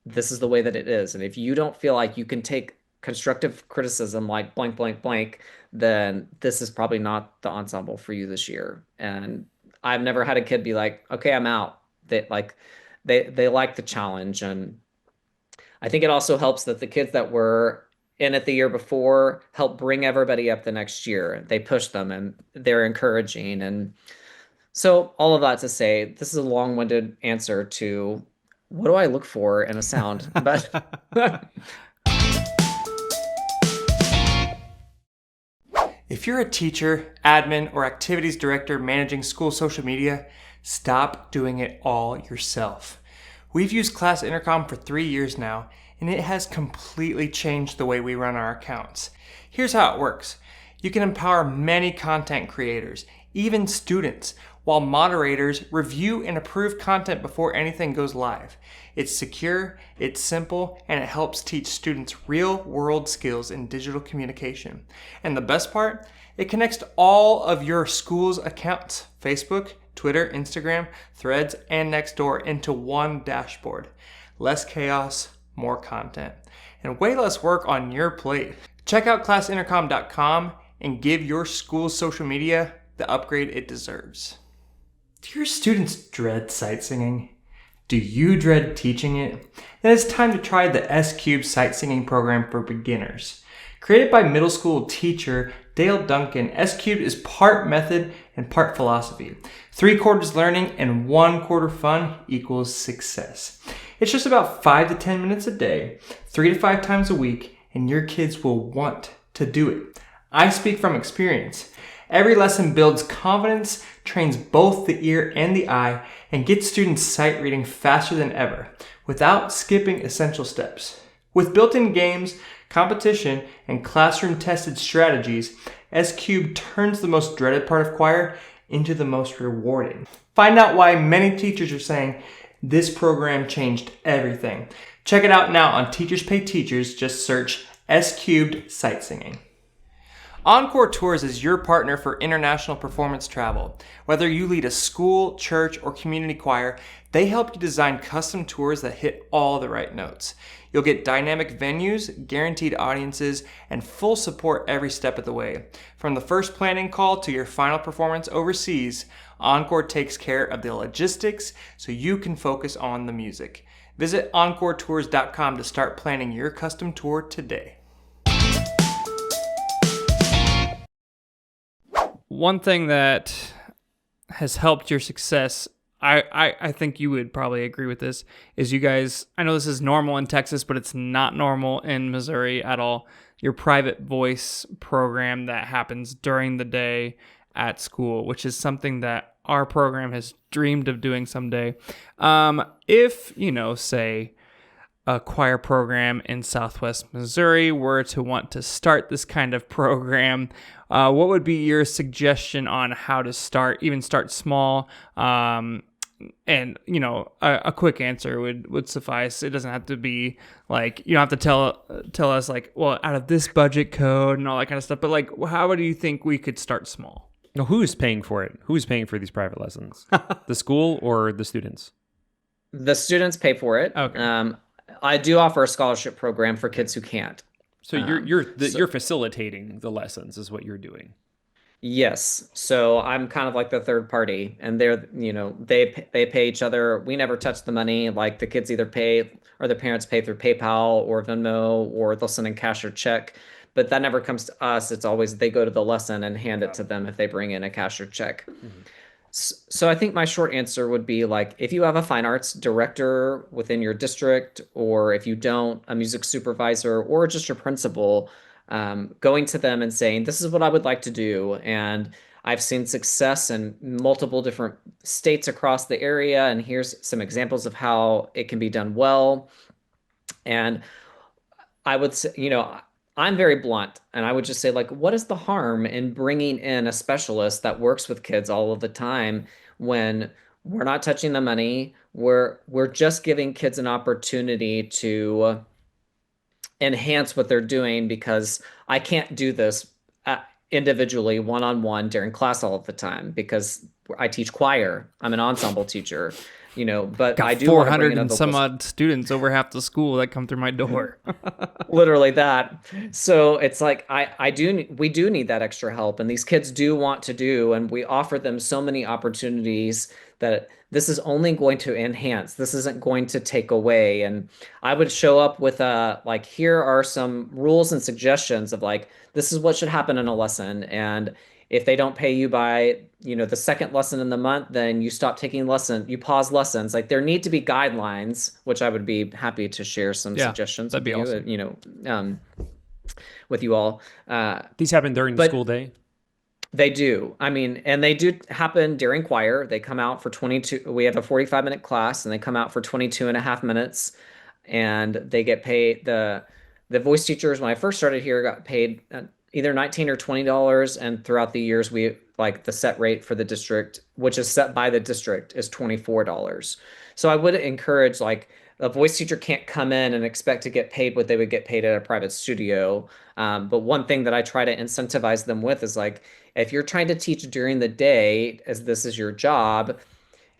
this is the way that it is. And if you don't feel like you can take constructive criticism like blank, blank, blank, then this is probably not the ensemble for you this year. And I've never had a kid be like, okay, I'm out. They like the challenge. And I think it also helps that the kids that were in it the year before help bring everybody up the next year. They push them and they're encouraging. And so all of that to say, this is a long-winded answer to what do I look for in a sound? But if you're a teacher, admin, or activities director managing school social media, stop doing it all yourself. We've used Class Intercom for 3 years now, and it has completely changed the way we run our accounts. Here's how it works. You can empower many content creators, even students, while moderators review and approve content before anything goes live. It's secure, it's simple, and it helps teach students real-world skills in digital communication. And the best part, it connects to all of your school's accounts, Facebook, Twitter, Instagram, Threads, and Nextdoor into one dashboard. Less chaos, more content, and way less work on your plate. Check out classintercom.com and give your school's social media the upgrade it deserves. Do your students dread sight singing? Do you dread teaching it? Then it's time to try the S-Cube Sight Singing Program for beginners. Created by middle school teacher Dale Duncan, S-Cubed is part method and part philosophy. 3/4 learning and 1/4 fun equals success. It's just about 5 to 10 minutes a day, 3 to 5 times a week, and your kids will want to do it. I speak from experience. Every lesson builds confidence, trains both the ear and the eye, and gets students sight reading faster than ever, without skipping essential steps. With built-in games, competition, and classroom-tested strategies, S-Cube turns the most dreaded part of choir into the most rewarding. Find out why many teachers are saying this program changed everything. Check it out now on Teachers Pay Teachers. Just search S-Cubed Sight Singing. Encore Tours is your partner for international performance travel. Whether you lead a school, church, or community choir, they help you design custom tours that hit all the right notes. You'll get dynamic venues, guaranteed audiences, and full support every step of the way. From the first planning call to your final performance overseas, Encore takes care of the logistics so you can focus on the music. Visit EncoreTours.com to start planning your custom tour today. One thing that has helped your success, I think you would probably agree with this, is you guys, I know this is normal in Texas, but it's not normal in Missouri at all. Your private voice program that happens during the day at school, which is something that our program has dreamed of doing someday. If, say, a choir program in Southwest Missouri were to want to start this kind of program, what would be your suggestion on how to start, even start small, And, a quick answer would suffice. It doesn't have to be like, you don't have to tell us like, well, out of this budget code and all that kind of stuff. But like, how do you think we could start small? Now, who's paying for it? Who's paying for these private lessons? The school or the students? The students pay for it. Okay. I do offer a scholarship program for kids who can't. So you're facilitating the lessons is what you're doing. Yes. So I'm kind of like the third party, and they pay each other. We never touch the money. Like the kids either pay or the parents pay through PayPal or Venmo, or they'll send in cash or check. But that never comes to us. It's always they go to the lesson and hand it to them if they bring in a cash or check. So I think my short answer would be like, if you have a fine arts director within your district, or if you don't, a music supervisor or just your principal, going to them and saying, this is what I would like to do. And I've seen success in multiple different states across the area. And here's some examples of how it can be done well. And I would say, I'm very blunt, and I would just say, like, what is the harm in bringing in a specialist that works with kids all of the time when we're not touching the money? We're just giving kids an opportunity to enhance what they're doing, because I can't do this individually, one-on-one during class all of the time, because I teach choir. I'm an ensemble teacher. But Got I do 400 and some odd students, over half the school, that come through my door. Literally that. So it's like we do need that extra help, and these kids do want to do, and we offer them so many opportunities that this is only going to enhance. This isn't going to take away. And I would show up with like, here are some rules and suggestions of like, this is what should happen in a lesson. And if they don't pay you by, the second lesson in the month, then you stop taking you pause lessons. Like, there need to be guidelines, which I would be happy to share some suggestions that'd be awesome. With you all. These happen during the school day? They do. I mean, and they do happen during choir. They come out for 22. We have a 45-minute class, and they come out for 22 and a half minutes, and they get paid. The voice teachers, when I first started here, got paid either $19 or $20, and throughout the years, we like the set rate for the district, which is set by the district, is $24. So I would encourage, like, a voice teacher can't come in and expect to get paid what they would get paid at a private studio. But one thing that I try to incentivize them with is like, if you're trying to teach during the day, as this is your job,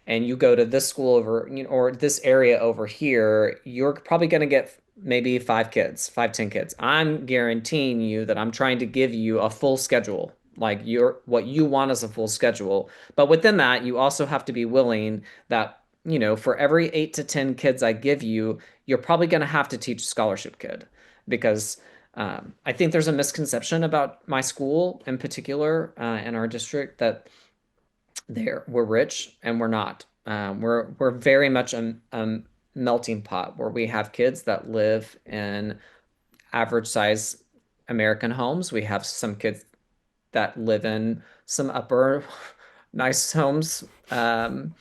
and you go to this school over, or this area over here, you're probably going to get maybe 10 kids. I'm guaranteeing you that I'm trying to give you a full schedule. Like, what you want is a full schedule. But within that, you also have to be willing that, for every 8 to 10 kids I give you, you're probably going to have to teach a scholarship kid, because I think there's a misconception about my school in particular, in our district, that we're rich, and we're not. We're very much a melting pot, where we have kids that live in average size American homes. We have some kids that live in some upper nice homes. And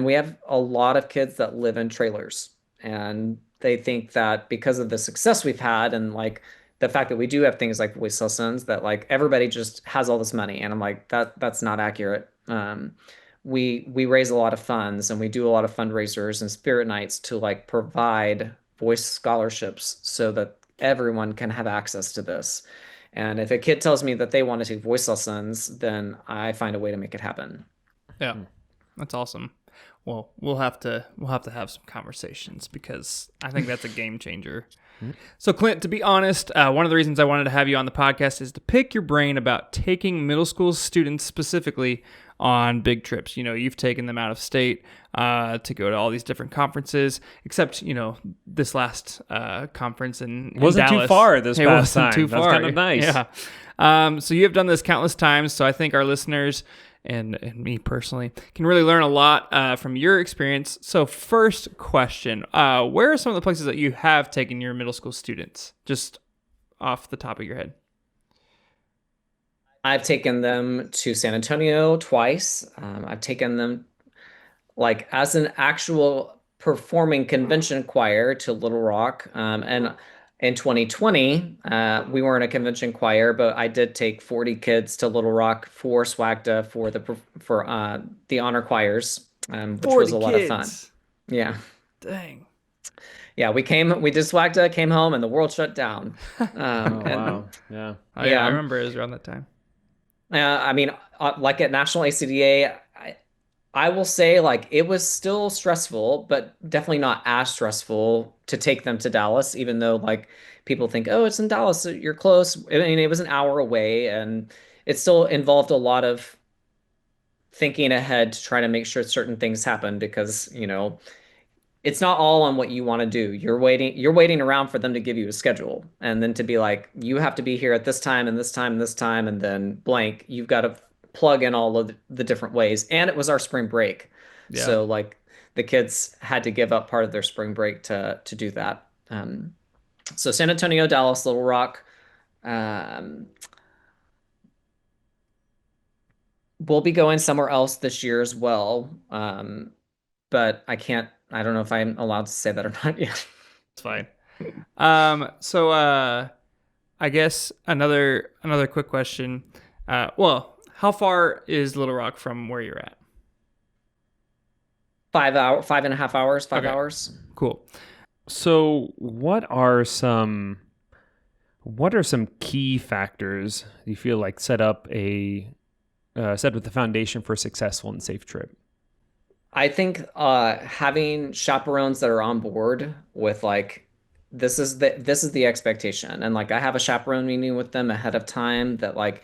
we have a lot of kids that live in trailers, and they think that because of the success we've had, and like the fact that we do have things like voice lessons, that like everybody just has all this money. And I'm like, that's not accurate. We raise a lot of funds, and we do a lot of fundraisers and spirit nights to like provide voice scholarships so that everyone can have access to this. And if a kid tells me that they want to take voice lessons, then I find a way to make it happen. Yeah, that's awesome. Well, we'll have to have some conversations, because I think that's a game changer. So, Clint, to be honest, one of the reasons I wanted to have you on the podcast is to pick your brain about taking middle school students specifically on big trips. You've taken them out of state to go to all these different conferences, except, this last conference in wasn't Dallas. Too far this past wasn't time. Too far. That's kind of nice. Yeah. So you have done this countless times. So I think our listeners and me personally can really learn a lot from your experience. So first question, where are some of the places that you have taken your middle school students, just off the top of your head? I've taken them to San Antonio twice. I've taken them like as an actual performing convention choir to Little Rock. And in 2020, we weren't a convention choir, but I did take 40 kids to Little Rock for SWAGTA for the honor choirs. which was 40 a lot of fun. kids. Yeah. Dang. Yeah, we did SWACTA, came home, and the world shut down. Oh, And wow. Yeah. Oh, yeah, I yeah, remember it was around that time. I mean, like at National ACDA, I will say like it was still stressful, but definitely not as stressful to take them to Dallas, even though like people think, oh, it's in Dallas, so you're close. I mean, it was an hour away, and it still involved a lot of thinking ahead to try to make sure certain things happen because, it's not all on what you want to do. You're waiting around for them to give you a schedule and then to be like, you have to be here at this time and this time and this time and then blank. You've got to plug in all of the different ways. And it was our spring break. Yeah. So like the kids had to give up part of their spring break to do that. So San Antonio, Dallas, Little Rock. Um, we'll be going somewhere else this year as well. But I don't know if I'm allowed to say that or not yet. It's fine. So I guess another quick question. Well, how far is Little Rock from where you're at? 5.5 hours, 5 hours. Cool. So, what are some key factors you feel like set with the foundation for a successful and safe trip? I think having chaperones that are on board with like this is the expectation, and like I have a chaperone meeting with them ahead of time that like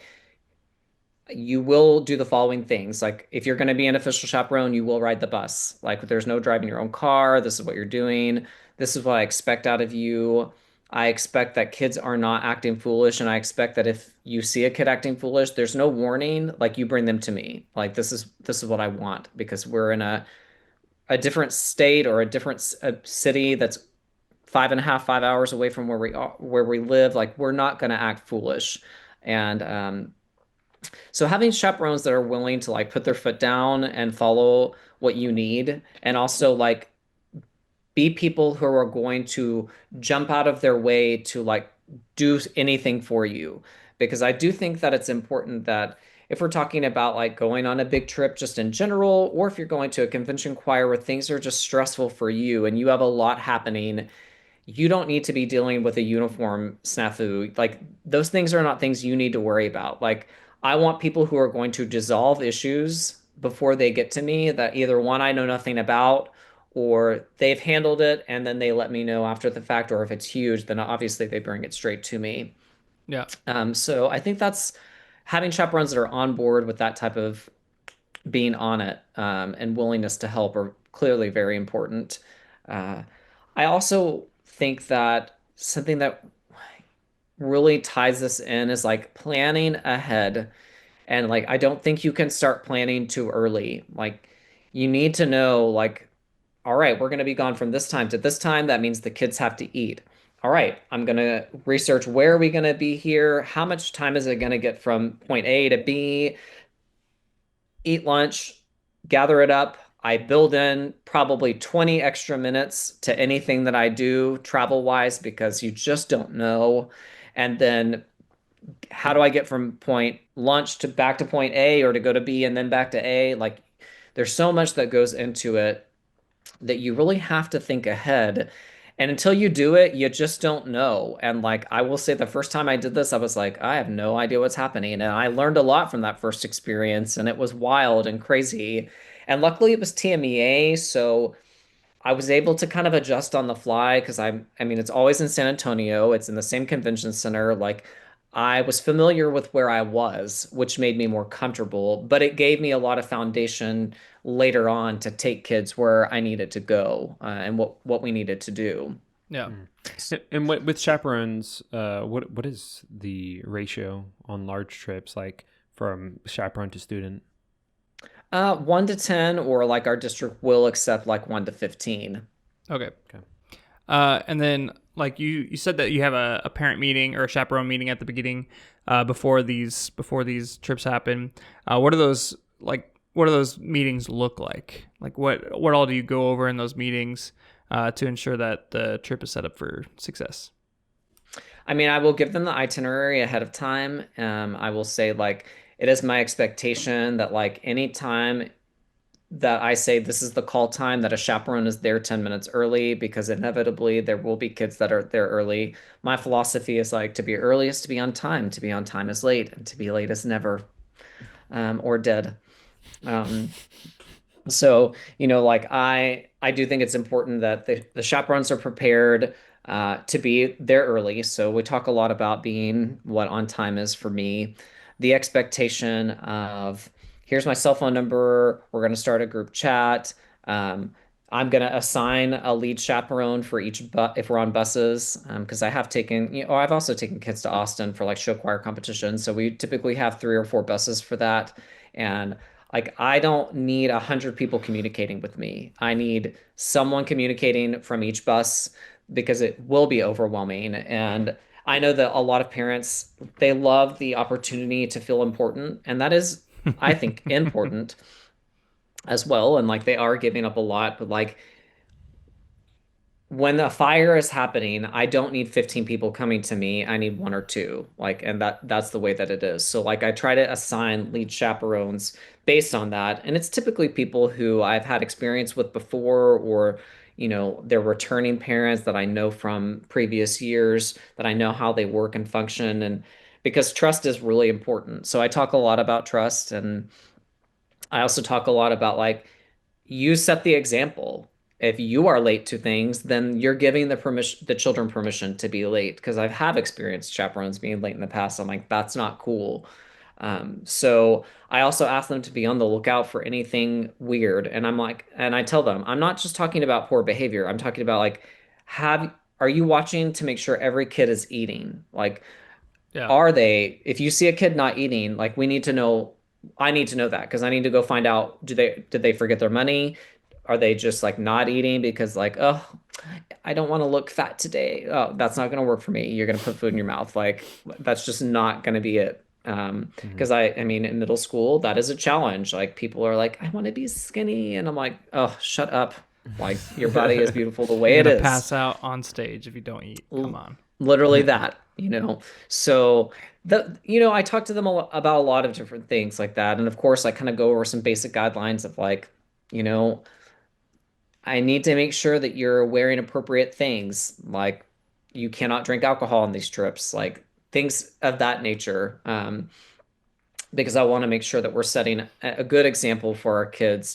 you will do the following things. Like if you're going to be an official chaperone, you will ride the bus. Like there's no driving your own car. This is what you're doing. This is what I expect out of you. I expect that kids are not acting foolish, and I expect that if you see a kid acting foolish, there's no warning. Like you bring them to me. Like this is what I want because we're in a different state or a different city that's 5.5 hours away from where we live. Like we're not going to act foolish, and so having chaperones that are willing to like put their foot down and follow what you need, and also like be people who are going to jump out of their way to like do anything for you. Because I do think that it's important that if we're talking about like going on a big trip just in general, or if you're going to a convention choir where things are just stressful for you and you have a lot happening, you don't need to be dealing with a uniform snafu. Like those things are not things you need to worry about. Like I want people who are going to dissolve issues before they get to me that either one I know nothing about or they've handled it and then they let me know after the fact, or if it's huge, then obviously they bring it straight to me. Yeah. So I think that's having chaperones that are on board with that type of being on it, and willingness to help are clearly very important. Uh, I also think that something that really ties this in is like planning ahead. And like, I don't think you can start planning too early. Like, you need to know, like, all right, we're going to be gone from this time to this time. That means the kids have to eat. All right, I'm going to research where are we going to be here? How much time is it going to get from point A to B? Eat lunch, gather it up. I build in probably 20 extra minutes to anything that I do travel wise because you just don't know. And then how do I get from point lunch to back to point A or to go to B and then back to A? Like there's so much that goes into it that you really have to think ahead. And until you do it, you just don't know. And like I will say the first time I did this, I was like, I have no idea what's happening. And I learned a lot from that first experience, and it was wild and crazy. And luckily it was TMEA, so I was able to kind of adjust on the fly because I mean, it's always in San Antonio. It's in the same convention center. Like I was familiar with where I was, which made me more comfortable, but it gave me a lot of foundation later on to take kids where I needed to go, and what we needed to do. Yeah. And with chaperones, what is the ratio on large trips like from chaperone to student? 1 to 10, or like our district will accept like 1 to 15. Okay. Okay. And then like you said that you have a parent meeting or a chaperone meeting at the beginning, before these trips happen. What are those like? What do those meetings look like? Like what all do you go over in those meetings to ensure that the trip is set up for success? I mean, I will give them the itinerary ahead of time. I will say like it is my expectation that like anytime that I say this is the call time, that a chaperone is there 10 minutes early, because inevitably there will be kids that are there early. My philosophy is like, to be early is to be on time, to be on time is late, and to be late is never, or dead. Um, so, like I do think it's important that the chaperones are prepared to be there early. So we talk a lot about being what on time is for me. The expectation of, here's my cell phone number, we're going to start a group chat. Um, I'm going to assign a lead chaperone for each if we're on buses, because I have taken, I've also taken kids to Austin for like show choir competitions. So we typically have 3 or 4 buses for that. And like, I don't need 100 people communicating with me. I need someone communicating from each bus, because it will be overwhelming. And I know that a lot of parents, they love the opportunity to feel important. And that is, I think, important as well. And like, they are giving up a lot, but like, when a fire is happening, I don't need 15 people coming to me. I need 1 or 2. Like, and that's the way that it is. So like, I try to assign lead chaperones based on that. And it's typically people who I've had experience with before, or, they're returning parents that I know from previous years, that I know how they work and function. And because trust is really important. So I talk a lot about trust, and I also talk a lot about like, you set the example. If you are late to things, then you're giving the children permission to be late. Because I have experienced chaperones being late in the past. I'm like, that's not cool. So I also ask them to be on the lookout for anything weird. And I'm like, and I tell them, I'm not just talking about poor behavior. I'm talking about like, are you watching to make sure every kid is eating? Like, Yeah. if you see a kid not eating, like, we need to know, I need to know that, because I need to go find out, did they forget their money? Are they just like not eating because like, oh, I don't want to look fat today. Oh, that's not going to work for me. You're going to put food in your mouth. Like, that's just not going to be it. Mhm. Because I mean, in middle school, that is a challenge. Like, people are like, I want to be skinny. And I'm like, oh, shut up. Like, your body is beautiful the You're way it gonna is. pass out on stage if you don't eat. Come on. Literally that. So I talk to them about a lot of different things like that. And of course, I kind of go over some basic guidelines of like, you know, I need to make sure that you're wearing appropriate things. Like, you cannot drink alcohol on these trips, like things of that nature. Because I want to make sure that we're setting a good example for our kids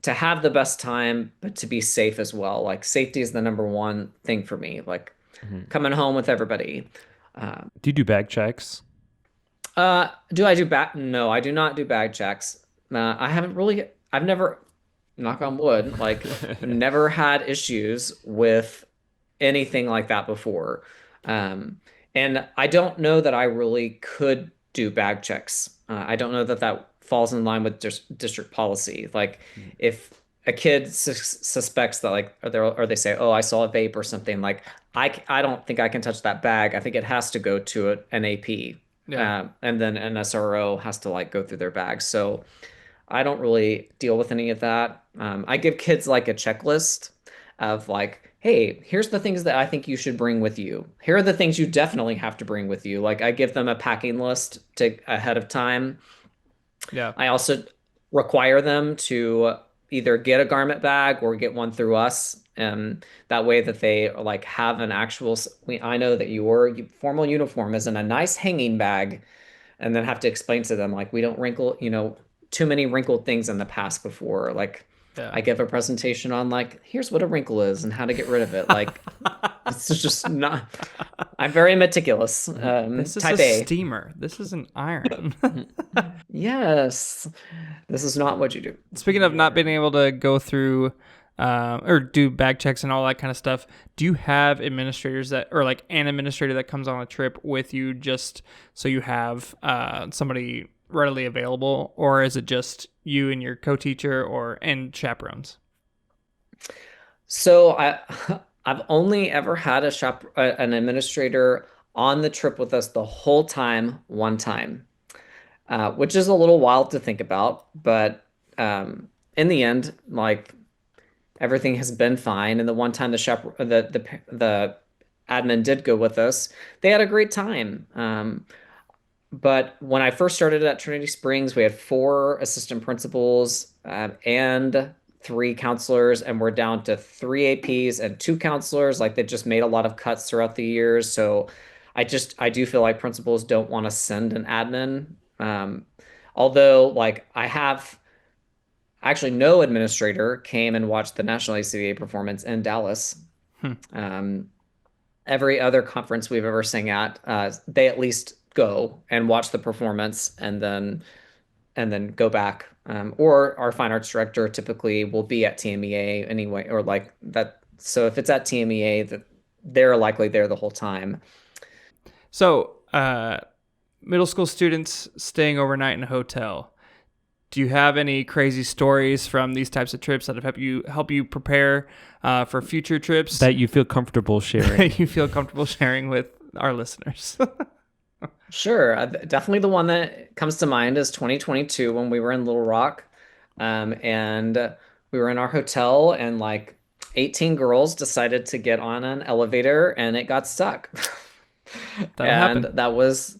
to have the best time, but to be safe as well. Like, safety is the number one thing for me. Like, Mhm. coming home with everybody. Do you do bag checks? Do I do bag? No, I do not do bag checks. I haven't really, I've never, knock on wood, like, never had issues with anything like that before. Um, and I don't know that I really could do bag checks. I don't know that that falls in line with district policy. Like, if a kid suspects that, like, or they say, "Oh, I saw a vape or something," like, I don't think I can touch that bag. I think it has to go to an AP, Yeah. and then an SRO has to like go through their bags. So I don't really deal with any of that. I give kids like a checklist of like, hey, here's the things that I think you should bring with you. Here are the things you definitely have to bring with you. Like, I give them a packing list to ahead of time. Yeah. I also require them to either get a garment bag or get one through us. That way that they like have an actual, I know that your formal uniform is in a nice hanging bag, and then have to explain to them like, we don't wrinkle, too many wrinkled things in the past before. Like, Yeah. I give a presentation on like, here's what a wrinkle is and how to get rid of it. Like, it's just not, I'm very meticulous. This is a Type A. steamer. This is an iron. Yes, this is not what you do. Speaking of not being able to go through or do bag checks and all that kind of stuff, do you have administrators that, or like an administrator that comes on a trip with you just so you have somebody readily available, or is it just you and your co-teacher and chaperones? So I've only ever had an administrator on the trip with us the whole time, one time. Which is a little wild to think about, but in the end, like, everything has been fine. And the one time the admin did go with us, they had a great time. but when I first started at Trinity Springs, we had four assistant principals and three counselors, and we're down to three APs and two counselors. Like they just made a lot of cuts throughout the years. So I do feel like principals don't want to send an admin. Although like I have actually no administrator came and watched the National ACDA performance in Dallas. Hmm. Every other conference we've ever sang at, they at least go and watch the performance and then go back. Or our fine arts director typically will be at TMEA anyway, or like that. So if it's at TMEA, that they're likely there the whole time. So, middle school students staying overnight in a hotel. Do you have any crazy stories from these types of trips that have help you prepare for future trips That you feel comfortable sharing. that you feel comfortable sharing with our listeners? Sure. Definitely the one that comes to mind is 2022 when we were in Little Rock. And we were in our hotel and like 18 girls decided to get on an elevator and it got stuck. That'll And happen. that was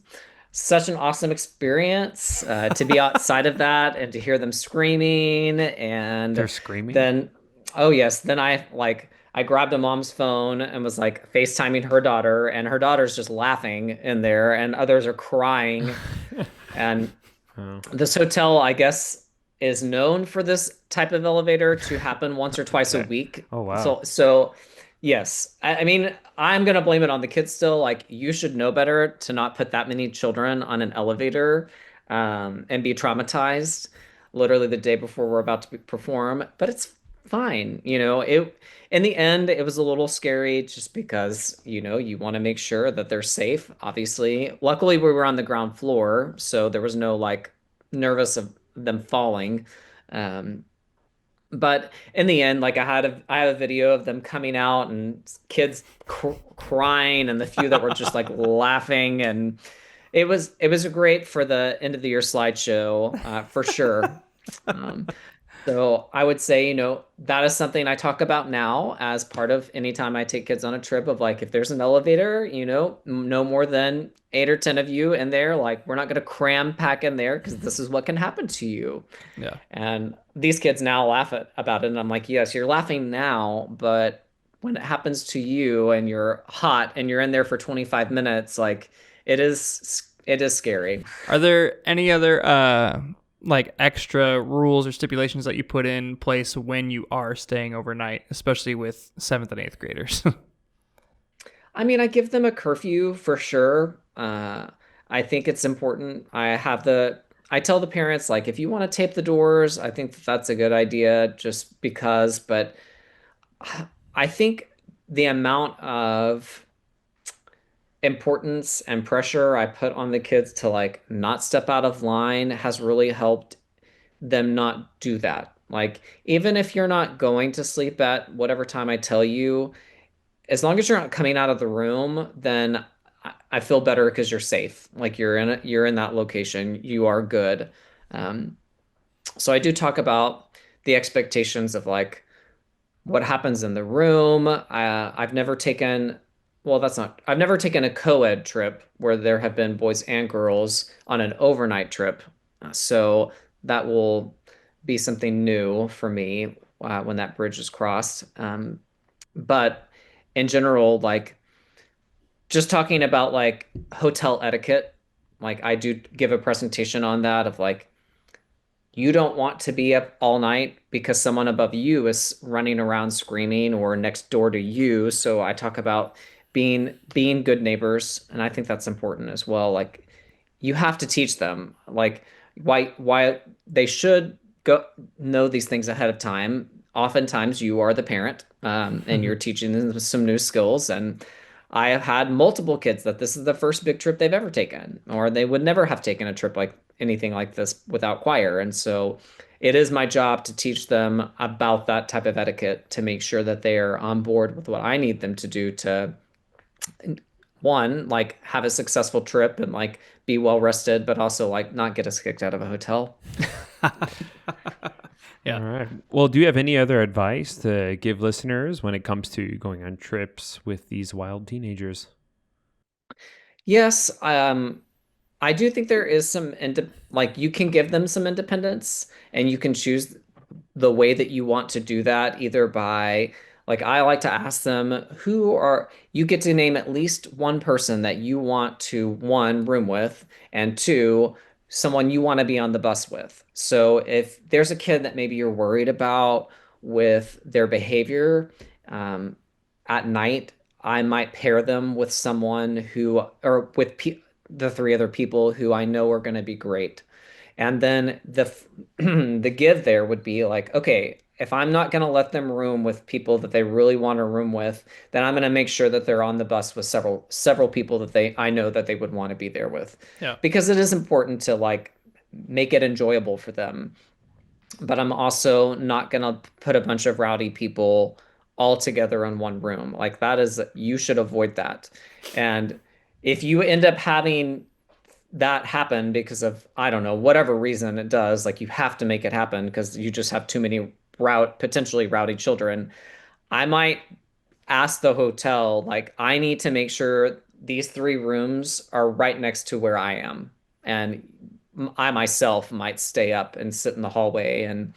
such an awesome experience to be outside of that and to hear them screaming. They're And screaming. then, oh yes, then I grabbed a mom's phone and was like FaceTiming her daughter, and her daughter's just laughing in there, and others are crying. And Oh. this hotel, I guess, is known for this type of elevator to happen once or twice a Okay. week. Oh, wow. So yes, I mean, I'm gonna blame it on the kids still. Like, you should know better to not put that many children on an elevator, and be traumatized literally the day before we're about to perform. But it's fine, you know. It in the end, it was a little scary just because, you know, you want to make sure that they're safe, obviously. Luckily, we were on the ground floor, so there was no like nervous of them falling. Um, but in the end, like I have a video of them coming out and kids crying and the few that were just like laughing, and it was great for the end of the year slideshow, for sure. Um, so I would say, you know, that is something I talk about now as part of anytime I take kids on a trip of like, if there's an elevator, you know, no more than 8 or 10 of you in there, like we're not going to cram pack in there because this is what can happen to you. Yeah. And these kids now about it. And I'm like, yes, you're laughing now, but when it happens to you and you're hot and you're in there for 25 minutes, like it is scary. Are there any other like extra rules or stipulations that you put in place when you are staying overnight, especially with 7th and 8th graders? I mean, I give them a curfew for sure. I think it's important. I tell the parents, like, if you want to tape the doors, I think that's a good idea just because, but I think the amount of importance and pressure I put on the kids to like not step out of line has really helped them not do that. Like, even if you're not going to sleep at whatever time I tell you, as long as you're not coming out of the room, then I feel better because you're safe. Like you're in that location, you are good. Um, so I do talk about the expectations of like what happens in the room. I've never taken a co-ed trip where there have been boys and girls on an overnight trip. So that will be something new for me when that bridge is crossed. But in general, like just talking about like hotel etiquette, like I do give a presentation on that of like you don't want to be up all night because someone above you is running around screaming or next door to you. So I talk about being good neighbors, and I think that's important as well. Like you have to teach them like why they should go know these things ahead of time. Oftentimes you are the parent, and you're teaching them some new skills. And I have had multiple kids that this is the first big trip they've ever taken, or they would never have taken a trip like anything like this without choir. And so it is my job to teach them about that type of etiquette to make sure that they are on board with what I need them to do to one, like have a successful trip and like be well rested, but also like not get us kicked out of a hotel. Yeah. All right. Well, do you have any other advice to give listeners when it comes to going on trips with these wild teenagers? Yes, I do think there is like you can give them some independence and you can choose the way that you want to do that, either by, like, I like to ask them you get to name at least one person that you want to, one, room with, and two, someone you want to be on the bus with. So if there's a kid that maybe you're worried about with their behavior, um, at night, I might pair them with someone or with the three other people who I know are going to be great. And then the give there would be like, okay, if I'm not going to let them room with people that they really want to room with, then I'm going to make sure that they're on the bus with several people that I know that they would want to be there with. Yeah. Because it is important to like make it enjoyable for them. But I'm also not going to put a bunch of rowdy people all together in one room. Like you should avoid that. And if you end up having that happen because of, I don't know, whatever reason it does, like you have to make it happen because you just have too many potentially rowdy children, I might ask the hotel, like, I need to make sure these three rooms are right next to where I am. And I myself might stay up and sit in the hallway. And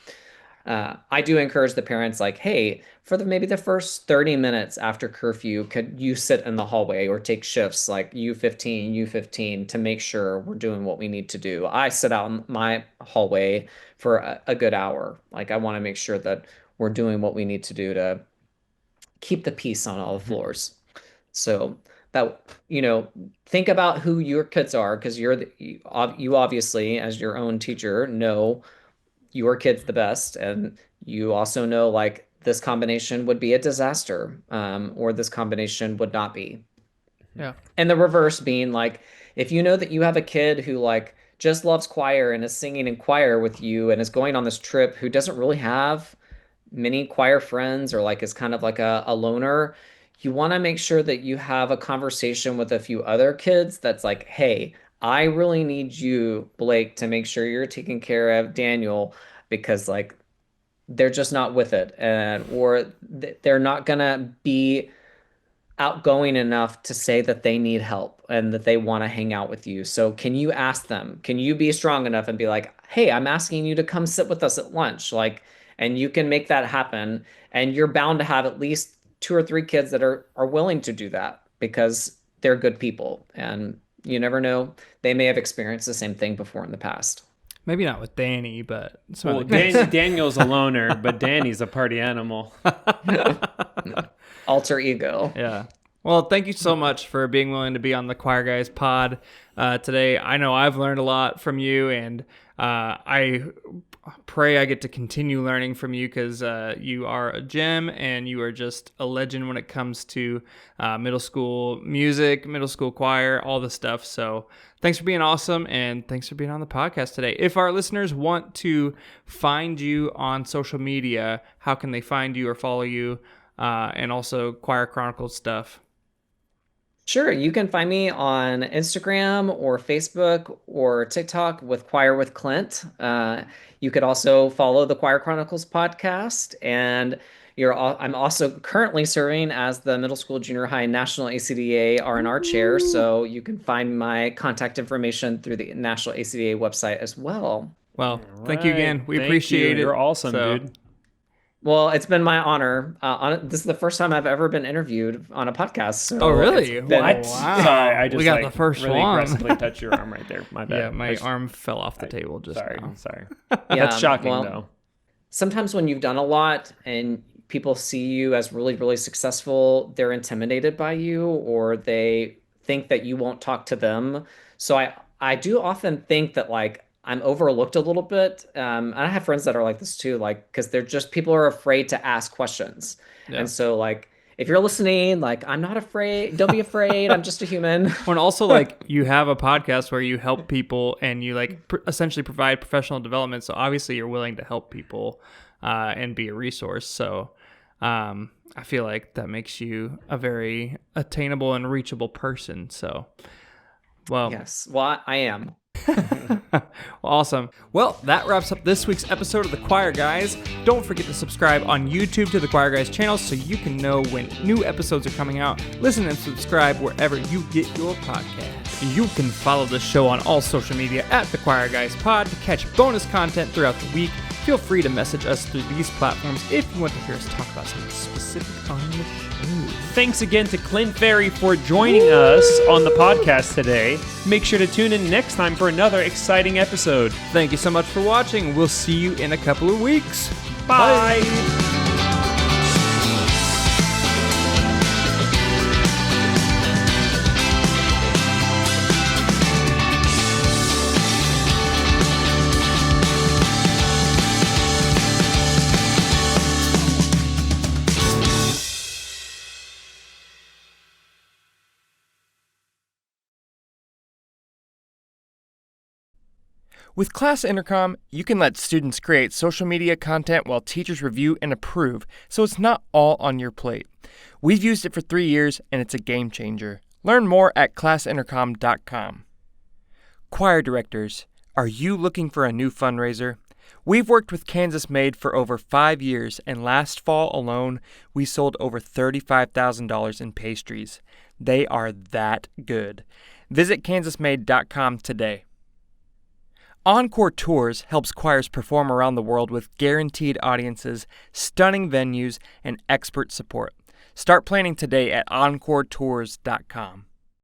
I do encourage the parents, like, hey, for maybe the first 30 minutes after curfew, could you sit in the hallway or take shifts like U15 to make sure we're doing what we need to do? I sit out in my hallway for a good hour. Like, I want to make sure that we're doing what we need to do to keep the peace on all the floors. So that, think about who your kids are, because you obviously, as your own teacher, know your kid's the best, and you also know, like, this combination would be a disaster, or this combination would not be. Yeah. And the reverse being, like, if you know that you have a kid who, like, just loves choir and is singing in choir with you and is going on this trip, who doesn't really have many choir friends, or like is kind of like a loner, you want to make sure that you have a conversation with a few other kids that's like, hey, I really need you, Blake, to make sure you're taking care of Daniel, because like they're just not with it, they're not gonna be outgoing enough to say that they need help and that they want to hang out with you. So can you ask them? Can you be strong enough and be like, "Hey, I'm asking you to come sit with us at lunch." Like, and you can make that happen, and you're bound to have at least two or three kids that are willing to do that because they're good people, and you never know, they may have experienced the same thing before in the past. Maybe not with Danny, but some Well, other kids. Daniel's a loner, but Danny's a party animal. Alter ego. Yeah. Well, thank you so much for being willing to be on the Choir Guys pod today. I know I've learned a lot from you, and I pray I get to continue learning from you, because you are a gem and you are just a legend when it comes to middle school music, middle school choir, all the stuff. So thanks for being awesome, and thanks for being on the podcast today. If our listeners want to find you on social media, how can they find you or follow you? And also Choir Chronicles stuff. Sure, you can find me on Instagram or Facebook or TikTok with Choir with Clint. You could also follow the Choir Chronicles podcast, and I'm also currently serving as the middle school junior high national ACDA R&R chair, so you can find my contact information through the national ACDA website as well. Well, thank you again. We Thank appreciate you. it. You're awesome, dude. Well, it's been my honor. This is the first time I've ever been interviewed on a podcast. So Oh, really? it's been- What? Wow. Sorry, I just We got the first really one. aggressively touched your arm right there. My bad. Yeah, my arm fell off the table just Sorry, now. sorry. Yeah, That's shocking, well, though. sometimes when you've done a lot and people see you as really, really successful, they're intimidated by you, or they think that you won't talk to them. So I do often think that, like, I'm overlooked a little bit. And I have friends that are like this too, like, because people are afraid to ask questions. Yeah. And so, like, if you're listening, like, I'm not afraid. Don't be afraid. I'm just a human. When also, like, you have a podcast where you help people and you like essentially provide professional development. So obviously you're willing to help people and be a resource. So I feel like that makes you a very attainable and reachable person. So, well, Yes. Well, I am. Well, awesome. Well, that wraps up this week's episode of The Choir Guys. Don't forget to subscribe on YouTube to The Choir Guys channel so you can know when new episodes are coming out. Listen and subscribe wherever you get your podcast. You can follow the show on all social media at The Choir Guys Pod to catch bonus content throughout the week. Feel free to message us through these platforms if you want to hear us talk about something specific on the show. Thanks again to Clint Ferrie for joining us on the podcast today. Make sure to tune in next time for another exciting episode. Thank you so much for watching. We'll see you in a couple of weeks. Bye. With Class Intercom, you can let students create social media content while teachers review and approve, so it's not all on your plate. We've used it for 3 years, and it's a game changer. Learn more at classintercom.com. Choir directors, are you looking for a new fundraiser? We've worked with Kansas Made for over 5 years, and last fall alone, we sold over $35,000 in pastries. They are that good. Visit kansasmade.com today. Encore Tours helps choirs perform around the world with guaranteed audiences, stunning venues, and expert support. Start planning today at encoretours.com.